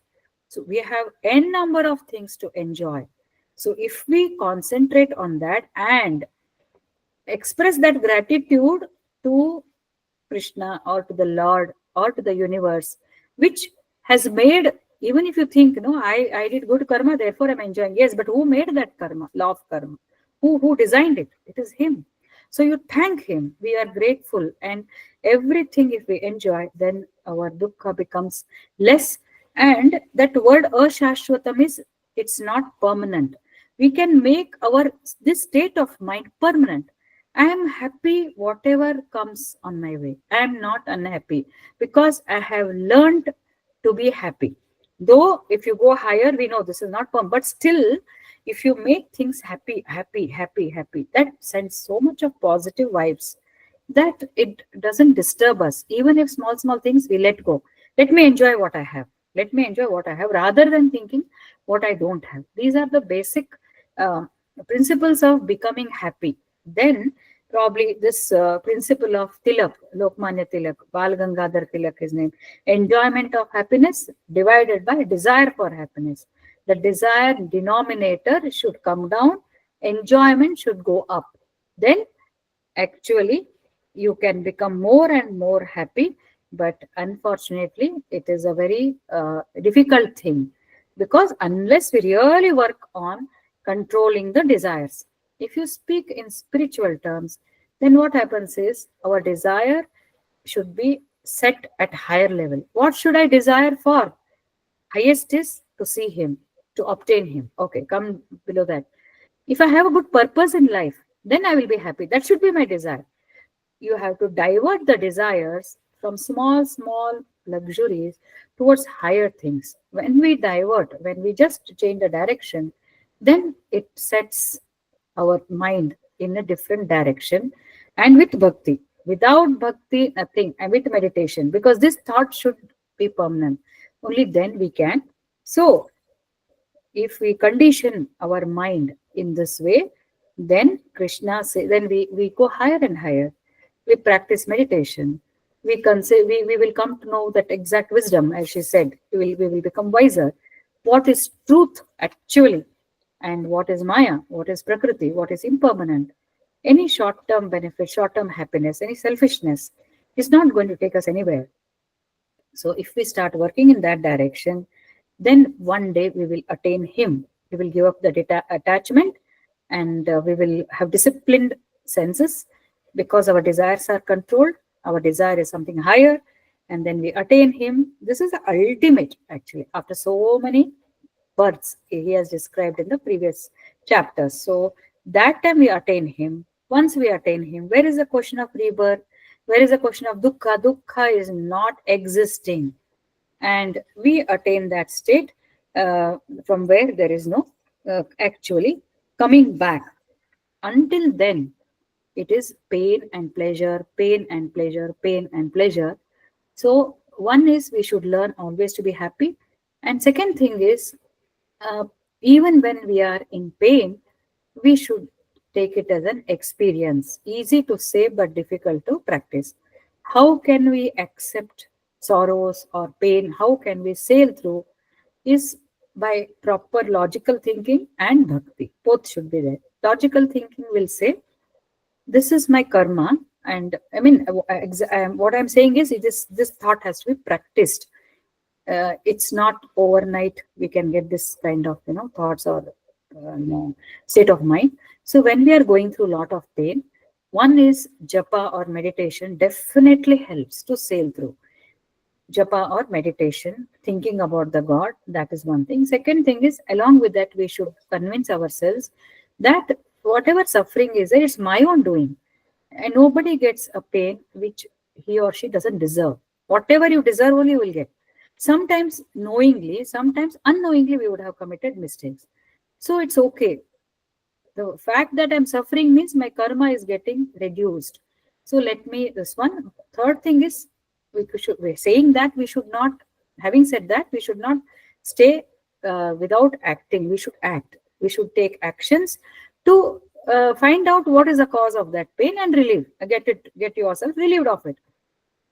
So we have n number of things to enjoy. So if we concentrate on that and express that gratitude to Krishna or to the Lord or to the universe, which has made, even if you think, I did good karma, therefore I'm enjoying. Yes, but who made that karma, law of karma? Who designed it? It is him. So you thank him. We are grateful. And everything, if we enjoy, then our dukkha becomes less. And that word ashashvatam is, it's not permanent. We can make this state of mind permanent. I am happy whatever comes on my way. I am not unhappy because I have learned to be happy. Though if you go higher, we know this is not permanent, but still, if you make things happy, that sends so much of positive vibes that it doesn't disturb us. Even if small things, we let go. Let me enjoy what I have. Let me enjoy what I have rather than thinking what I don't have. These are the basic uh, principles of becoming happy. Then probably this principle of Tilak, Lokmanya Tilak, Bal Gangadhar Tilak, his name, enjoyment of happiness divided by desire for happiness. The desire denominator should come down, enjoyment should go up. Then actually you can become more and more happy, but unfortunately it is a very difficult thing, because unless we really work on controlling the desires, if you speak in spiritual terms, then what happens is our desire should be set at higher level. What should I desire for? Highest is to see him, to obtain him. Okay, come below that. If I have a good purpose in life, then I will be happy. That should be my desire. You have to divert the desires from small luxuries towards higher things. When we divert, when we just change the direction, then it sets our mind in a different direction. And with bhakti, without bhakti, nothing. And with meditation, because this thought should be permanent, only then we can. So if we condition our mind in this way, then Krishna say, then we go higher and higher. We practice meditation. We will come to know that exact wisdom, as she said. We will become wiser. What is truth actually? And what is Maya? What is Prakriti? What is impermanent? Any short-term benefit, short-term happiness, any selfishness is not going to take us anywhere. So if we start working in that direction, then one day we will attain him. We will give up the attachment, and we will have disciplined senses, because our desires are controlled. Our desire is something higher, and then we attain him. This is the ultimate, actually, after so many births he has described in the previous chapters. So that time we attain him. Once we attain him, where is the question of rebirth? Where is the question of dukkha? Dukkha is not existing. And we attain that state from where there is no actually coming back. Until then, it is pain and pleasure, pain and pleasure, pain and pleasure. So one is we should learn always to be happy. And second thing is, uh, even when we are in pain, we should take it as an experience. Easy to say, but difficult to practice. How can we accept sorrows or pain? How can we sail through? Is by proper logical thinking and bhakti. Both should be there. Logical thinking will say, this is my karma. And I mean, what I'm saying is, this thought has to be practiced. It's not overnight we can get this kind of thoughts or state of mind. So when we are going through a lot of pain, one is japa or meditation definitely helps to sail through. Japa or meditation, thinking about the God, that is one thing. Second thing is, along with that, we should convince ourselves that whatever suffering is there, it's my own doing, and nobody gets a pain which he or she doesn't deserve. Whatever you deserve only you will get. Sometimes knowingly, sometimes unknowingly we would have committed mistakes. So it's okay. The fact that I'm suffering means my karma is getting reduced. So let me, this one. Third thing is, we're saying that we should not, having said that, we should not stay without acting. We should act. We should take actions to find out what is the cause of that pain and relieve, get yourself relieved of it.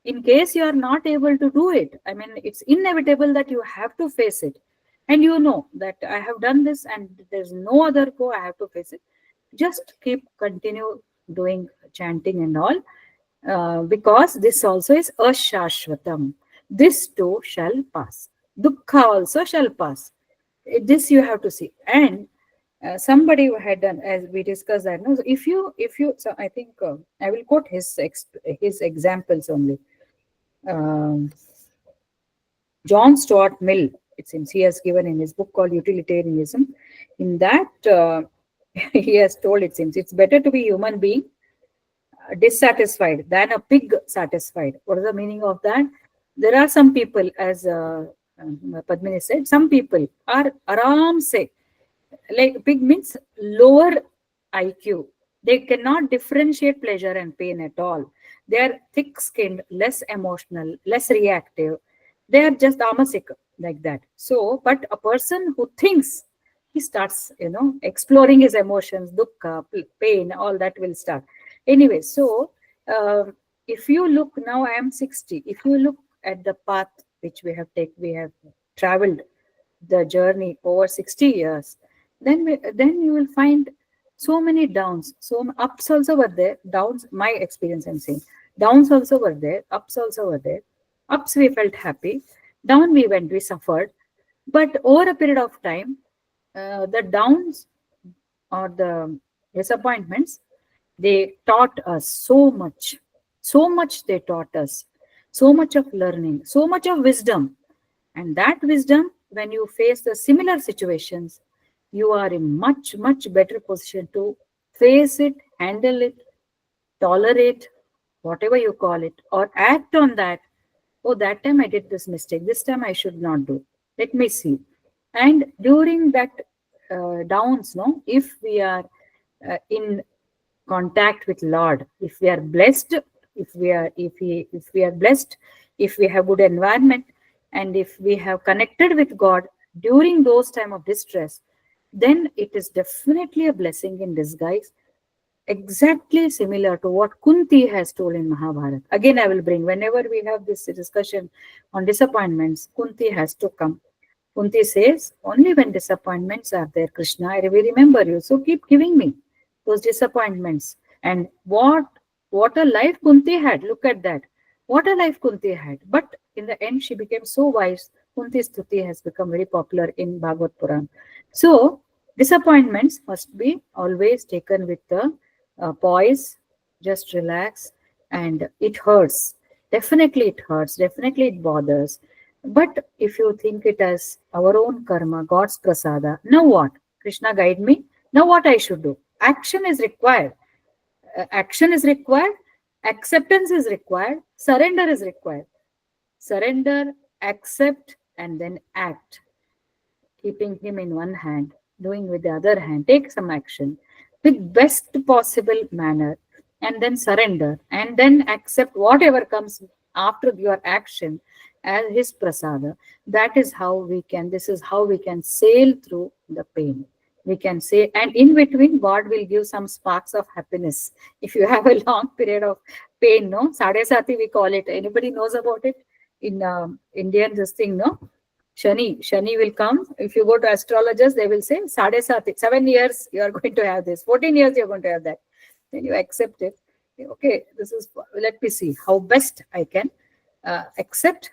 In case you are not able to do it, I mean, it's inevitable that you have to face it. And you know that I have done this and there's no other go, I have to face it. Just continue doing chanting and all, because this also is ashashvatam. This too shall pass. Dukkha also shall pass. This you have to see. And somebody who had done, as we discussed that. No, so if you, so I think I will quote his examples only. John Stuart Mill, it seems, he has given in his book called Utilitarianism. In that, he has told, it seems, it's better to be human being dissatisfied than a pig satisfied. What is the meaning of that? There are some people, as Padmini said, some people are aram se, like pig means lower IQ, They cannot differentiate pleasure and pain at all. They are thick-skinned, less emotional, less reactive. They are just tamasic like that. So, but a person who thinks, he starts, exploring his emotions, dukkha, pain, all that will start. Anyway, so if you look now, I am 60. If you look at the path which we have traveled the journey over 60 years, then you will find so many downs. So ups also were there, downs, my experience I'm saying. Downs also were there, ups also were there. Ups we felt happy, down we went, we suffered. But over a period of time, the downs or the disappointments, they taught us so much. So much they taught us. So much of learning, so much of wisdom. And that wisdom, when you face the similar situations, you are in much, much better position to face it, handle it, tolerate, whatever you call it, or act on that. Oh, that time I did this mistake. This time I should not do. Let me see. And during that downs, no, if we are in contact with Lord, if we are blessed, if we are blessed, if we have good environment, and if we have connected with God during those time of distress, then it is definitely a blessing in disguise, exactly similar to what Kunti has told in Mahabharata. Again, I will bring, whenever we have this discussion on disappointments, Kunti has to come. Kunti says, only when disappointments are there, Krishna, I will remember you. So keep giving me those disappointments. And what a life Kunti had. Look at that. What a life Kunti had. But in the end, she became so wise. Kunti's Stuti has become very popular in Bhagavad Puran. So disappointments must be always taken with the poise, just relax, and it hurts. Definitely it hurts. Definitely it bothers. But if you think it as our own karma, God's prasada, now what? Krishna guide me. Now what I should do? Action is required. Action is required. Acceptance is required. Surrender is required. Surrender, accept, and then act. Keeping him in one hand, doing with the other hand, take some action with best possible manner, and then surrender, and then accept whatever comes after your action as his prasada. That is how we can, this is how we can sail through the pain. We can say, and in between, God will give some sparks of happiness. If you have a long period of pain, no, Sadesati we call it. Anybody knows about it? In Indian, this thing, no? Shani will come. If you go to astrologers, they will say, Sadesati, 7 years you are going to have this, 14 years you are going to have that. Then you accept it. Okay, this is, let me see how best I can accept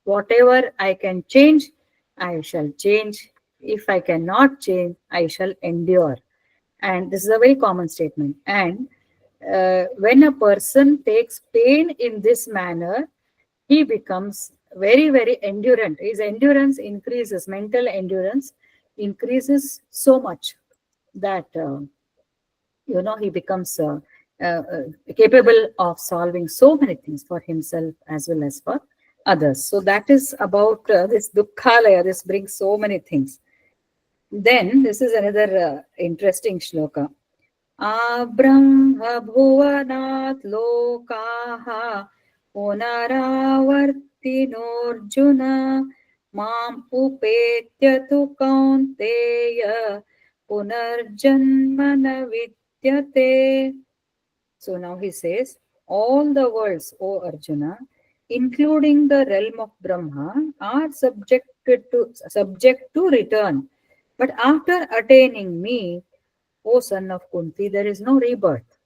whatever I can change, I shall change. If I cannot change, I shall endure. And this is a very common statement. And when a person takes pain in this manner, he becomes very, very endurant. His endurance increases, mental endurance increases so much that, he becomes capable of solving so many things for himself as well as for others. So that is about this dukkhalaya. This brings so many things. Then this is another interesting shloka. Abrahma bhuvanat lokaha punaravartinorjuna mam upetya tu kaunteya punarjanmana vidyate. So now he says, all the worlds, O Arjuna, including the realm of Brahma, are subject to return. But after attaining me, O son of Kunti, there is no rebirth.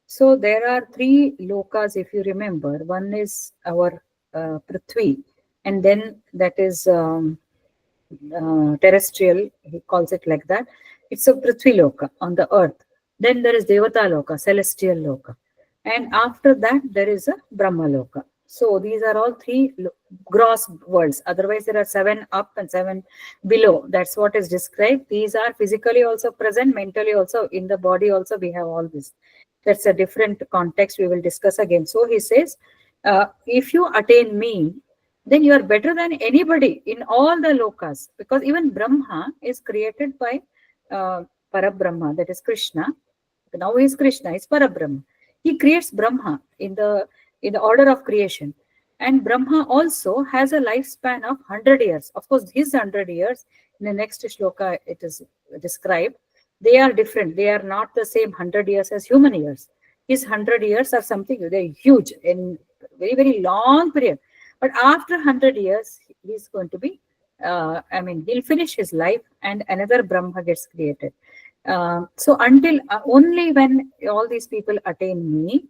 So there are 3 lokas, if you remember. One is our Prithvi, and then that is terrestrial, he calls it like that. It's a Prithvi loka on the earth. Then there is Devata loka, celestial loka. And after that, there is a Brahma loka. So these are all 3 gross worlds. Otherwise, there are 7 up and 7 below. That's what is described. These are physically also present, mentally also, in the body also we have all this. That's a different context we will discuss again. So he says, if you attain me, then you are better than anybody in all the lokas. Because even Brahma is created by Parabrahma, that is Krishna. Now he is Krishna, is Parabrahma. He creates Brahma in the order of creation. And Brahma also has a lifespan of 100 years. Of course, his 100 years, in the next shloka it is described, they are different. They are not the same 100 years as human years. His 100 years are something, they're huge in very, very long period. But after 100 years, he's going to be, he'll finish his life and another Brahma gets created. So until only when all these people attain me,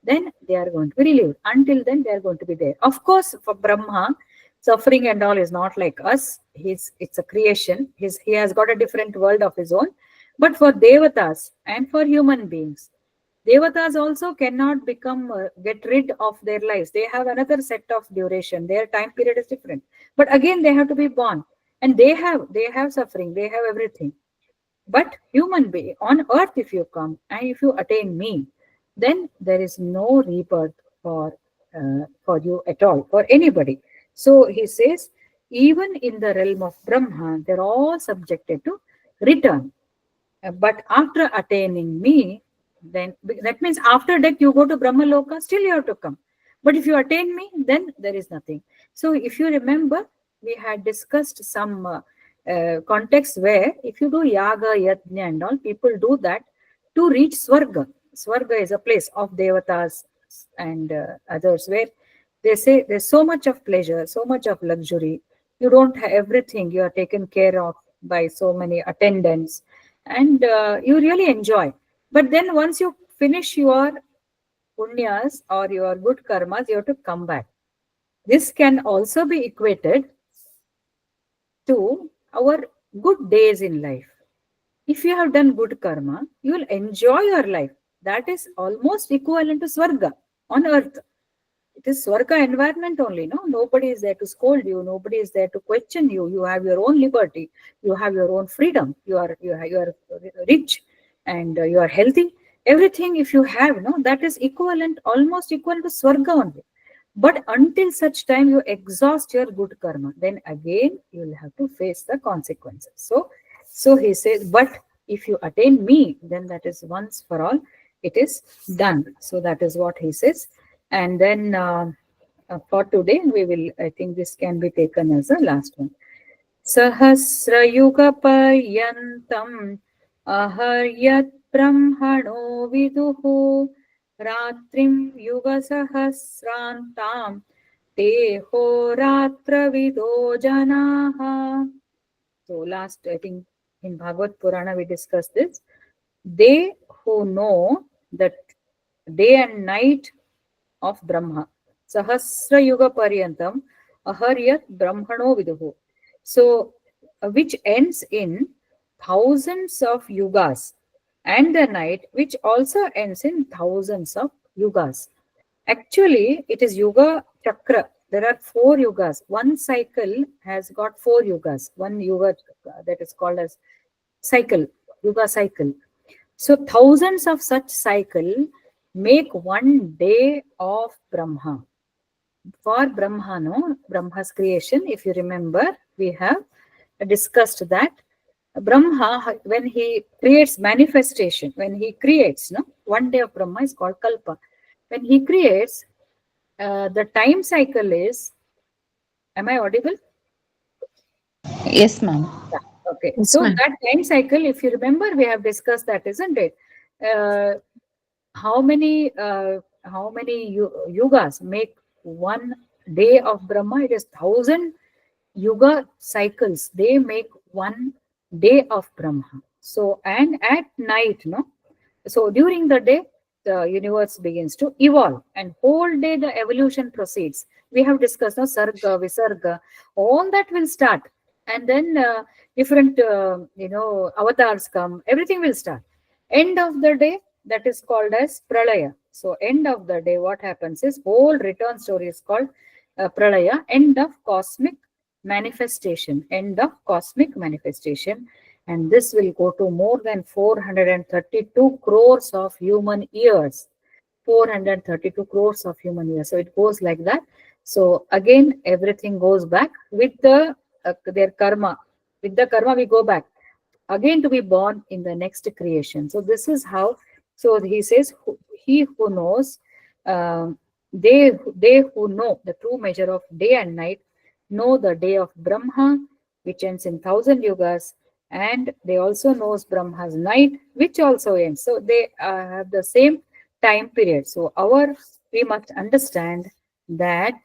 then they are going to be relieved. Until then, they are going to be there. Of course, for Brahma, suffering and all is not like us. It's a creation. He has got a different world of his own. But for Devatas and for human beings, Devatas also cannot get rid of their lives. They have another set of duration. Their time period is different. But again, they have to be born. And they have suffering. They have everything. But human being, on earth, if you come and if you attain me, then there is no rebirth for you at all, for anybody. So he says, even in the realm of Brahma, they're all subjected to return. But after attaining me, then that means after death you go to Brahma Loka, still you have to come. But if you attain me, then there is nothing. So if you remember, we had discussed some context where if you do yaga, yajna and all, people do that to reach Swarga. Swarga is a place of Devatas and others where they say there's so much of pleasure, so much of luxury. You don't have everything. You are taken care of by so many attendants and you really enjoy. But then once you finish your punyas or your good karmas, you have to come back. This can also be equated to our good days in life. If you have done good karma, you will enjoy your life. That is almost equivalent to Swarga on earth. It is Swarga environment only. No, nobody is there to scold you. Nobody is there to question you. You have your own liberty. You have your own freedom. You are rich and you are healthy. Everything, if you have, no, that is almost equivalent to Swarga only. But until such time you exhaust your good karma, then again you will have to face the consequences. So he says, but if you attain me, then that is once for all, it is done. So that is what he says. And then for today, I think this can be taken as the last one. Sahasra yuga paryantam aharyat brahmano viduhu ratrim yuga sahasrantam teho ratra vido janaha. So last, I think in Bhagavad Purana we discussed this. They who know that day and night of Brahma, Sahasra Yuga Paryantam, Aharyat Brahmano Viduhu. So, which ends in thousands of yugas, and the night, which also ends in thousands of yugas. Actually, it is Yuga Chakra. There are 4 yugas. One cycle has got 4 yugas. One yuga that is called as cycle, yuga cycle. So thousands of such cycle make one day of Brahma. For Brahma, no, Brahma's creation, if you remember, we have discussed that Brahma, when he creates manifestation, when he creates, no, one day of Brahma is called Kalpa. When he creates, the time cycle is, am I audible? Yes, ma'am. Yeah. Okay. Yes, So ma'am. that time cycle, if you remember, we have discussed that, isn't it? How many yugas make one day of Brahma? It is 1,000 yuga cycles. They make one day of Brahma. So, and at night, no. So during the day, the universe begins to evolve, and whole day the evolution proceeds. We have discussed, no, Sarga, Visarga, all that will start, and then different avatars come. Everything will start. End of the day, that is called as Pralaya. So end of the day, what happens is whole return story is called Pralaya, end of cosmic manifestation, end of cosmic manifestation. And this will go to more than 432 crores of human years. 432 crores of human years. So it goes like that. So again, everything goes back with their karma. With the karma, we go back again to be born in the next creation. So this is how So he says, he who knows, uh, they who know the true measure of day and night know the day of Brahma, which ends in 1,000 yugas, and they also knows Brahma's night, which also ends. So they have the same time period. So we must understand that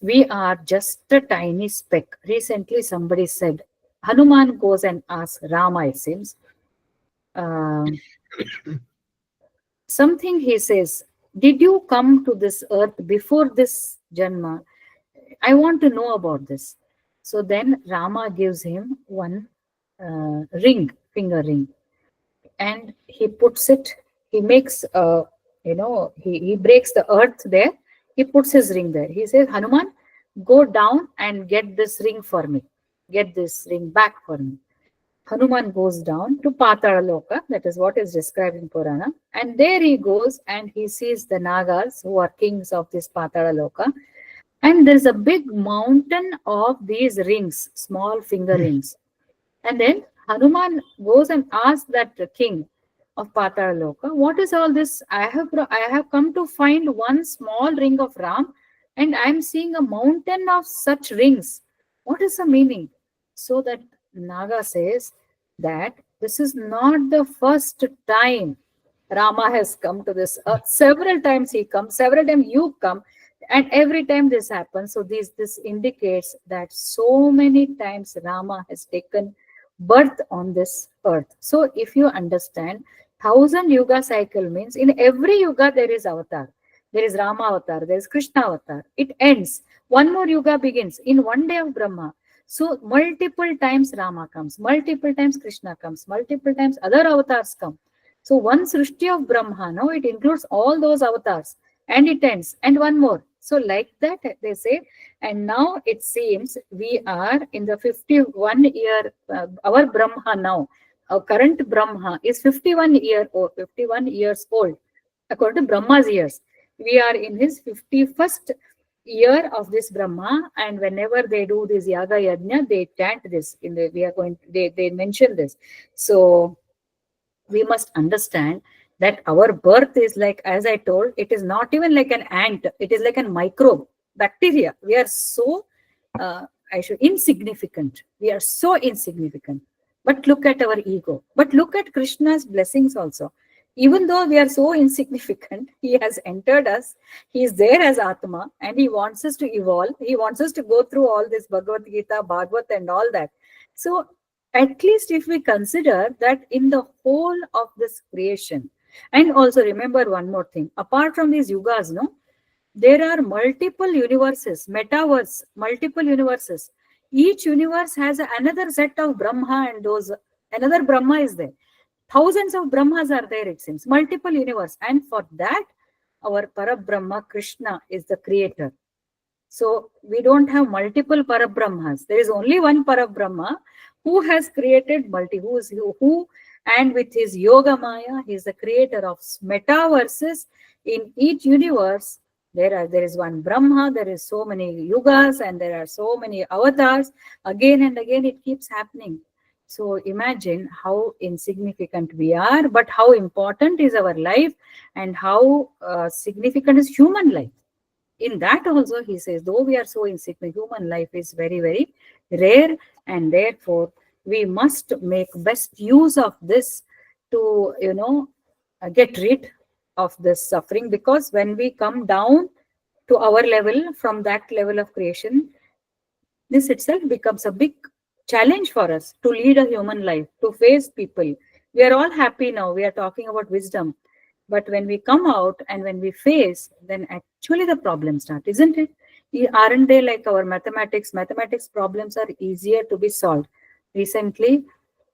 we are just a tiny speck. Recently, somebody said, Hanuman goes and asks Rama, it seems. Um Something he says, did you come to this earth before this Janma? I want to know about this. So then Rama gives him one ring, finger ring, and he puts it, he makes, he breaks the earth there, he puts his ring there. He says, Hanuman, go down and get this ring for me. Get this ring back for me. Hanuman goes down to Patala Loka, that is what is described in Purana, and there he goes and he sees the Nagas who are kings of this Patala Loka, and there's a big mountain of these rings, small finger rings. And then Hanuman goes and asks that king of Patala Loka, what is all this? I have come to find one small ring of Ram, and I'm seeing a mountain of such rings. What is the meaning? So that Naga says that this is not the first time Rama has come to this earth. Several times he comes, several times you come, and every time this happens. So this indicates that so many times Rama has taken birth on this earth. So if you understand, 1,000 yuga cycle means in every yuga there is avatar. There is Rama avatar, there is Krishna avatar. It ends. One more yuga begins in one day of Brahma. So multiple times Rama comes, multiple times Krishna comes, multiple times other avatars come. So one Srishti of Brahma, no, it includes all those avatars, and it ends. And one more. So like that they say, and now it seems we are in the 51 year, our Brahma now, our current Brahma is 51 years old, according to Brahma's years. We are in his 51st year of this Brahma, and whenever they do this Yaga Yajna, they chant this. They mention this. So we must understand that our birth is like, as I told, it is not even like an ant, it is like a microbe, bacteria. We are so insignificant. We are so insignificant. But look at our ego. But look at Krishna's blessings also. Even though we are so insignificant, he has entered us. He is there as Atma, and he wants us to evolve. He wants us to go through all this Bhagavad Gita, Bhagavad, and all that. So at least if we consider that in the whole of this creation, and also remember one more thing, apart from these yugas, no, there are multiple universes, metaverse, multiple universes. Each universe has another set of Brahma, and those another Brahma is there. Thousands of Brahmas are there, it seems, multiple universe. And for that, our Parabrahma Krishna is the creator. So we don't have multiple Parabrahmas. There is only one Parabrahma who has created who, and with his Yoga Maya, he is the creator of metaverses. In each universe, there is one Brahma, there is so many yugas, and there are so many avatars. Again and again, it keeps happening. So imagine how insignificant we are, but how important is our life, and how significant is human life. In that also, he says, though we are so insignificant, human life is very, very rare, and therefore we must make best use of this to, get rid of this suffering. Because when we come down to our level, from that level of creation, this itself becomes a big challenge for us to lead a human life, to face people. We are all happy now. We are talking about wisdom. But when we come out and when we face, then actually the problems start, isn't it? Aren't they like our mathematics? Mathematics problems are easier to be solved. Recently,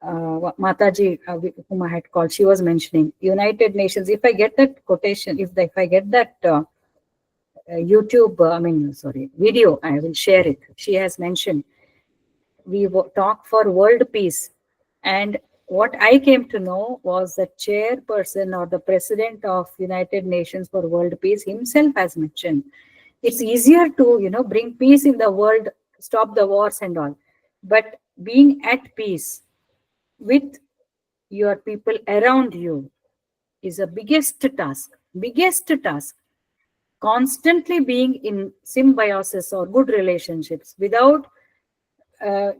Mataji, whom I had called, she was mentioning United Nations. If I get that quotation, if I get that YouTube, video, I will share it. She has mentioned, we talk for world peace. And what I came to know was the chairperson or the president of United Nations for World Peace himself has mentioned, it's easier to, bring peace in the world, stop the wars and all. But being at peace with your people around you, is a biggest task. Biggest task. Constantly being in symbiosis or good relationships without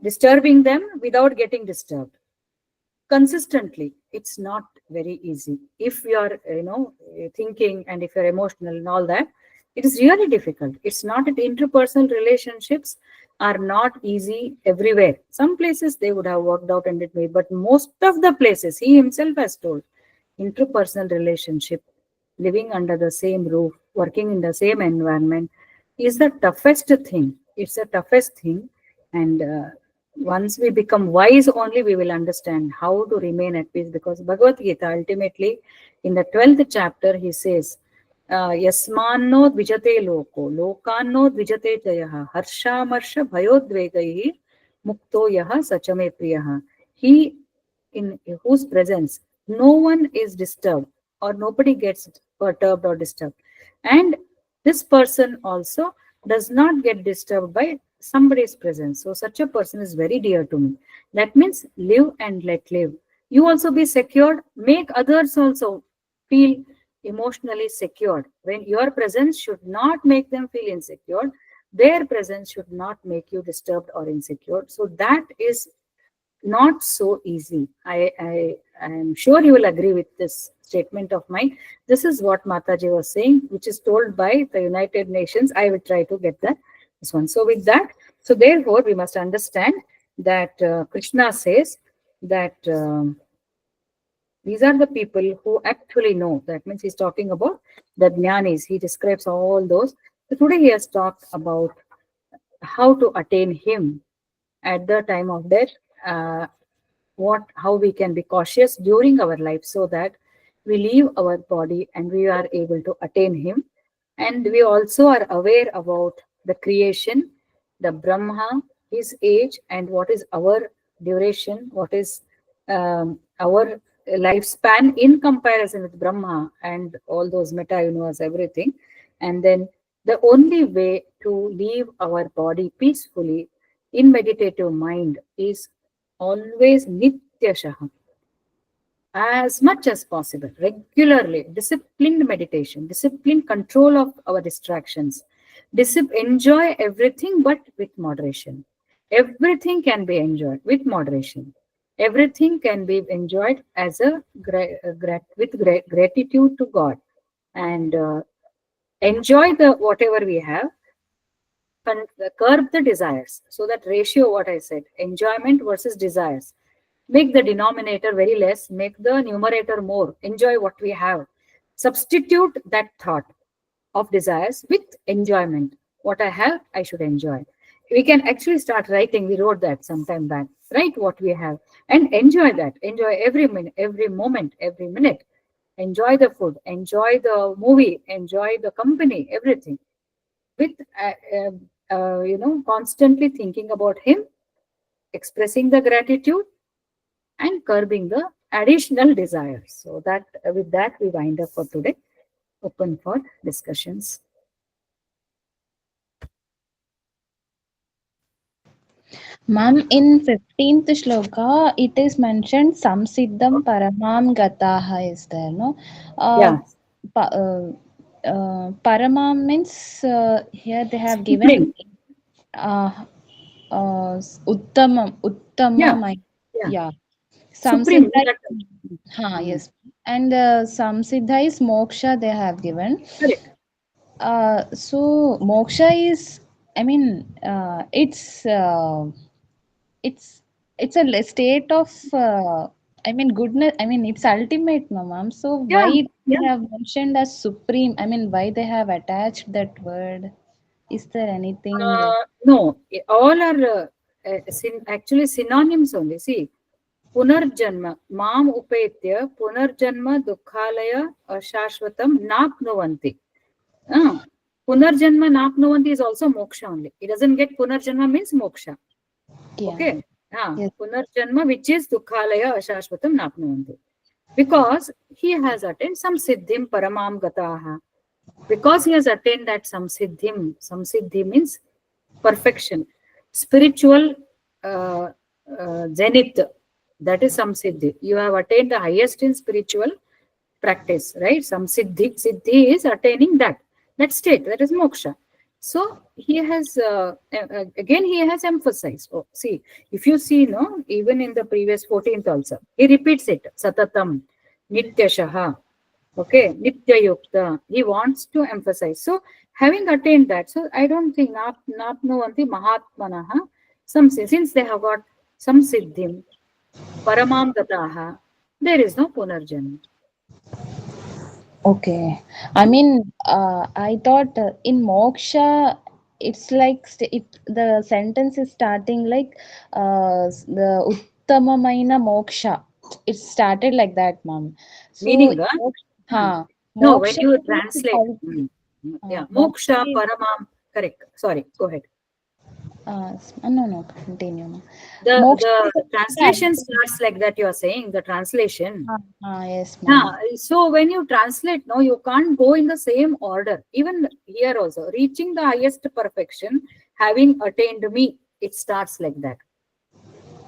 disturbing them, without getting disturbed consistently, it's not very easy. If you are thinking, and if you're emotional and all that, it is really difficult. It's not that interpersonal relationships are not easy everywhere. Some places they would have worked out and it may, but most of the places, he himself has told, interpersonal relationship, living under the same roof, working in the same environment, is the toughest thing. It's the toughest thing. And once we become wise, only we will understand how to remain at peace. Because Bhagavad Gita, ultimately, in the 12th chapter, he says, Yasmanno dvijate loko, lokanno dvijate jayaha, harsha marsha bhayodvegaihi, mukto yaha sachame priyaha. He in whose presence no one is disturbed or nobody gets perturbed or disturbed. And this person also does not get disturbed by somebody's presence. So such a person is very dear to me. That means live and let live. You also be secured, make others also feel emotionally secured. When your presence should not make them feel insecure, their presence should not make you disturbed or insecure. So that is not so easy. I am sure you will agree with this statement of mine. This is what Mataji was saying, which is told by the United Nations. I will try to get that this one. So with that, so therefore we must understand that Krishna says that these are the people who actually know. That means he's talking about the jnanis. He describes all those. So today he has talked about how to attain him at the time of death, how we can be cautious during our life so that we leave our body and we are able to attain him. And we also are aware about the creation, the Brahma, his age, and what is our duration, what is our lifespan in comparison with Brahma and all those meta universe, everything. And then the only way to leave our body peacefully in meditative mind is always nityashaha, as much as possible, regularly, disciplined meditation, disciplined control of our distractions, enjoy everything but with moderation. Everything can be enjoyed with moderation. Everything can be enjoyed as a gratitude to God, and enjoy the whatever we have. Curb the desires. So that ratio, what I said, enjoyment versus desires. Make the denominator very less, make the numerator more. Enjoy what we have. Substitute that thought of desires with enjoyment. What I have, I should enjoy. We can actually start writing. We wrote that some time back. Write what we have and enjoy that. Enjoy every minute, every moment, every minute. Enjoy the food, enjoy the movie, enjoy the company, everything. With constantly thinking about him, expressing the gratitude, and curbing the additional desires. So that with that we wind up for today. Open for discussions. Ma'am, in 15th shloka, it is mentioned samsiddham paramam gataha is there, no? Yeah. Paramam means here they have Supreme. given uttamam, Yeah. Yeah. yeah. Supreme. Samsiddha, yes. And samsiddha is moksha they have given. Correct. So moksha is, I mean, it's a state of I mean goodness, I mean it's ultimate, no ma'am. So Yeah. why Yeah. they have mentioned as supreme, I mean why they have attached that word? Is there anything? No, all are actually synonyms only. See, Punarjanma, Mam Upetya, Punarjanma Dukhalaya Shashvatam Napnuvanti. Punarjanma Napnuvanti is also moksha only. It doesn't get Punarjanma means moksha. Yeah. Okay. Yes. Punarjanma, which is Dukhalaya Ashashvatam Napnuvanti. Because he has attained some siddhim paramam gataha. Because he has attained that samsiddhi means perfection, spiritual zenith. That is samsiddhi. You have attained the highest in spiritual practice, right? Some siddhi is attaining that state, that is moksha. So he has again he has emphasized. Oh, see, if you see, no, even in the previous 14th also, he repeats it. Satatam, nityashaha, okay, nitya yukta. He wants to emphasize. So having attained that, so I don't think not nuvanti mahatmanaha. Since they have got some siddhim, paramam gataha, there is no punarjanma. Okay. I mean, I thought in moksha, it's like the sentence is starting like the uttamamaina moksha. It started like that, ma'am. So, Meaning, hmm. ha, No, when moksha you means translate, yeah, moksha, moksha. paramam, correct. Sorry, go ahead. No, continue. Ma'am. The Moksha the is translation the starts like that. You are saying the translation. yes, Yeah. ma'am. So when you translate, no, you can't go in the same order. Even here also, reaching the highest perfection, having attained me, it starts like that.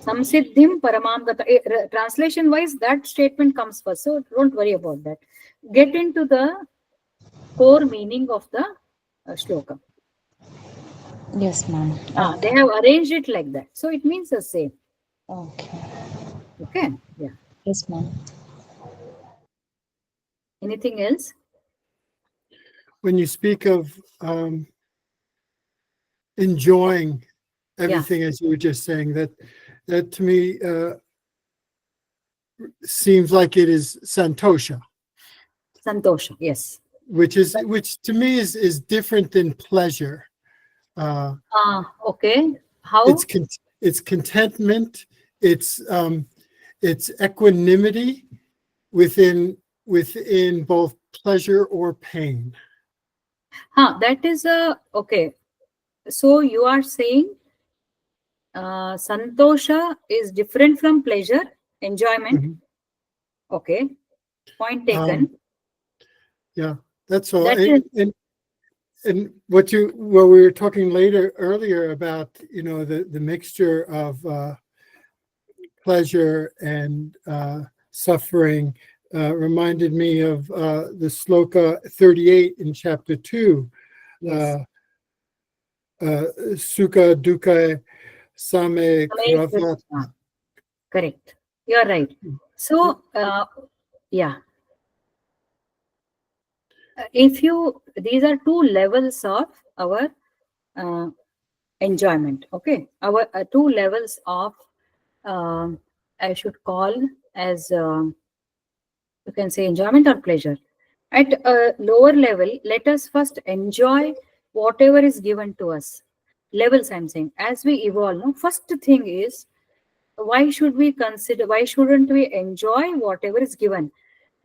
Samsiddhim paramam gata. Translation wise, that statement comes first. So don't worry about that. Get into the core meaning of the shloka. Yes, ma'am. They Okay. have arranged it like that. So it means the same. Okay. Okay. Yeah. Yes, ma'am. Anything else? When you speak of enjoying everything, as you were just saying, that to me seems like it is santosha, Santosha. Yes. which to me is different than pleasure. Okay. How? It's contentment. It's equanimity within both pleasure or pain. That is okay. So you are saying santosha is different from pleasure, enjoyment. Mhm. Okay. Point taken. Yeah, that's all. That is And what we were talking earlier about, the mixture of pleasure and suffering reminded me of the sloka 38 in chapter 2. yes. Sukha dukkha same kravat. Correct. You are right. So yeah. These are two levels of our uh, enjoyment. Okay, our two levels of I should call as you can say enjoyment or pleasure. At a lower level, let us first enjoy whatever is given to us. Levels, I'm saying, as we evolve. No, first thing is, why shouldn't we enjoy whatever is given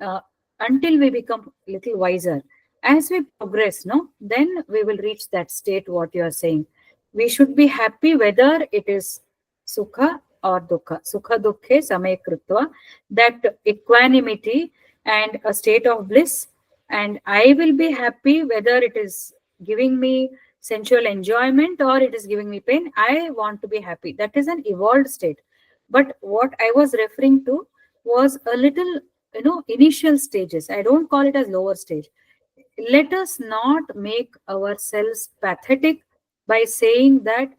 uh, until we become little wiser? As we progress, no, then we will reach that state what you are saying. We should be happy whether it is sukha or dukkha. Sukha dukkhe samay krutva, that equanimity and a state of bliss. And I will be happy whether it is giving me sensual enjoyment or it is giving me pain. I want to be happy. That is an evolved state. But what I was referring to was a little, initial stages. I don't call it as lower stage. Let us not make ourselves pathetic by saying that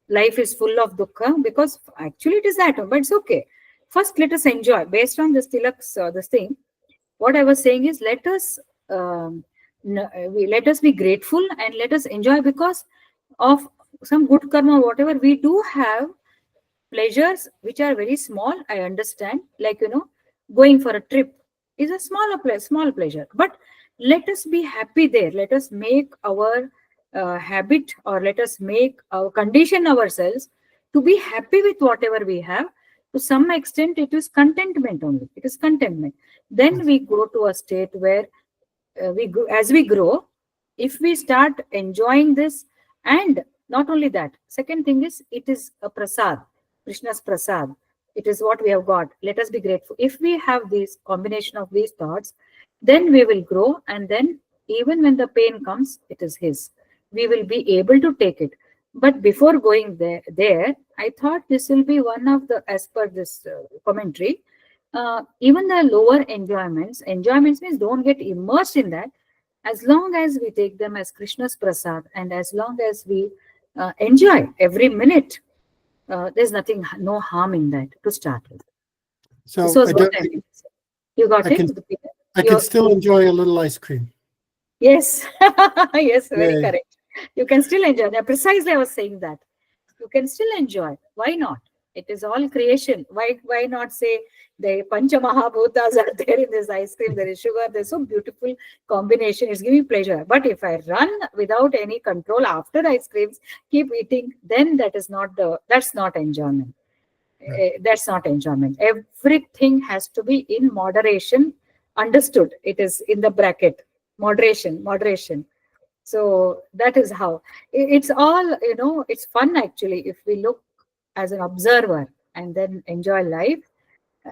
life is full of dukkha, because actually it is that, but it's okay. First, let us enjoy. Based on this Tilak's this thing, what I was saying is, um, let us be grateful and let us enjoy, because of some good karma, whatever we do have pleasures which are very small. I understand, like, going for a trip is a small pleasure, but let us be happy there. Let us make our habit, or let us make our condition ourselves to be happy with whatever we have. To some extent, it is contentment only. It is contentment. Then we go to a state where as we grow, if we start enjoying this. And not only that, second thing is, it is a prasad, Krishna's prasad. It is what we have got. Let us be grateful. If we have this combination of these thoughts, then we will grow. And then even when the pain comes, it is his. We will be able to take it. But before going there I thought this will be one of the, as per this commentary, even the lower enjoyments means don't get immersed in that. As long as we take them as Krishna's prasad, and as long as we enjoy every minute, there's nothing, no harm in that to start with. This So was what I meant. You got I it? can, I You're- can still enjoy a little ice cream. Yes, yes, very Yay. correct. You can still enjoy. Yeah, precisely, I was saying that. You can still enjoy. Why not? It is all creation. Why not say the Pancha Mahabhutas are there in this ice cream? There is sugar. There's so beautiful combination. It's giving pleasure. But if I run without any control after ice creams, keep eating, then that's not enjoyment. That's not enjoyment. Everything has to be in moderation. Understood? It is in the bracket. Moderation. So that is how it's all, it's fun actually. If we look as an observer and then enjoy life,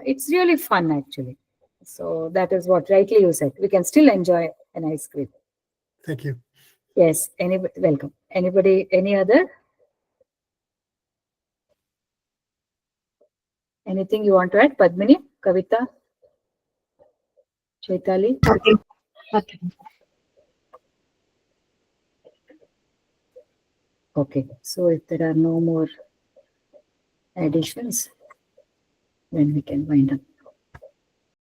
it's really fun actually. So that is what rightly you said. We can still enjoy an ice cream. Thank you. Yes. Anybody, welcome. Anybody, any other? Anything you want to add? Padmini, Kavita, Chaitali? Nothing. Okay. So if there are no more additions, then we can wind up.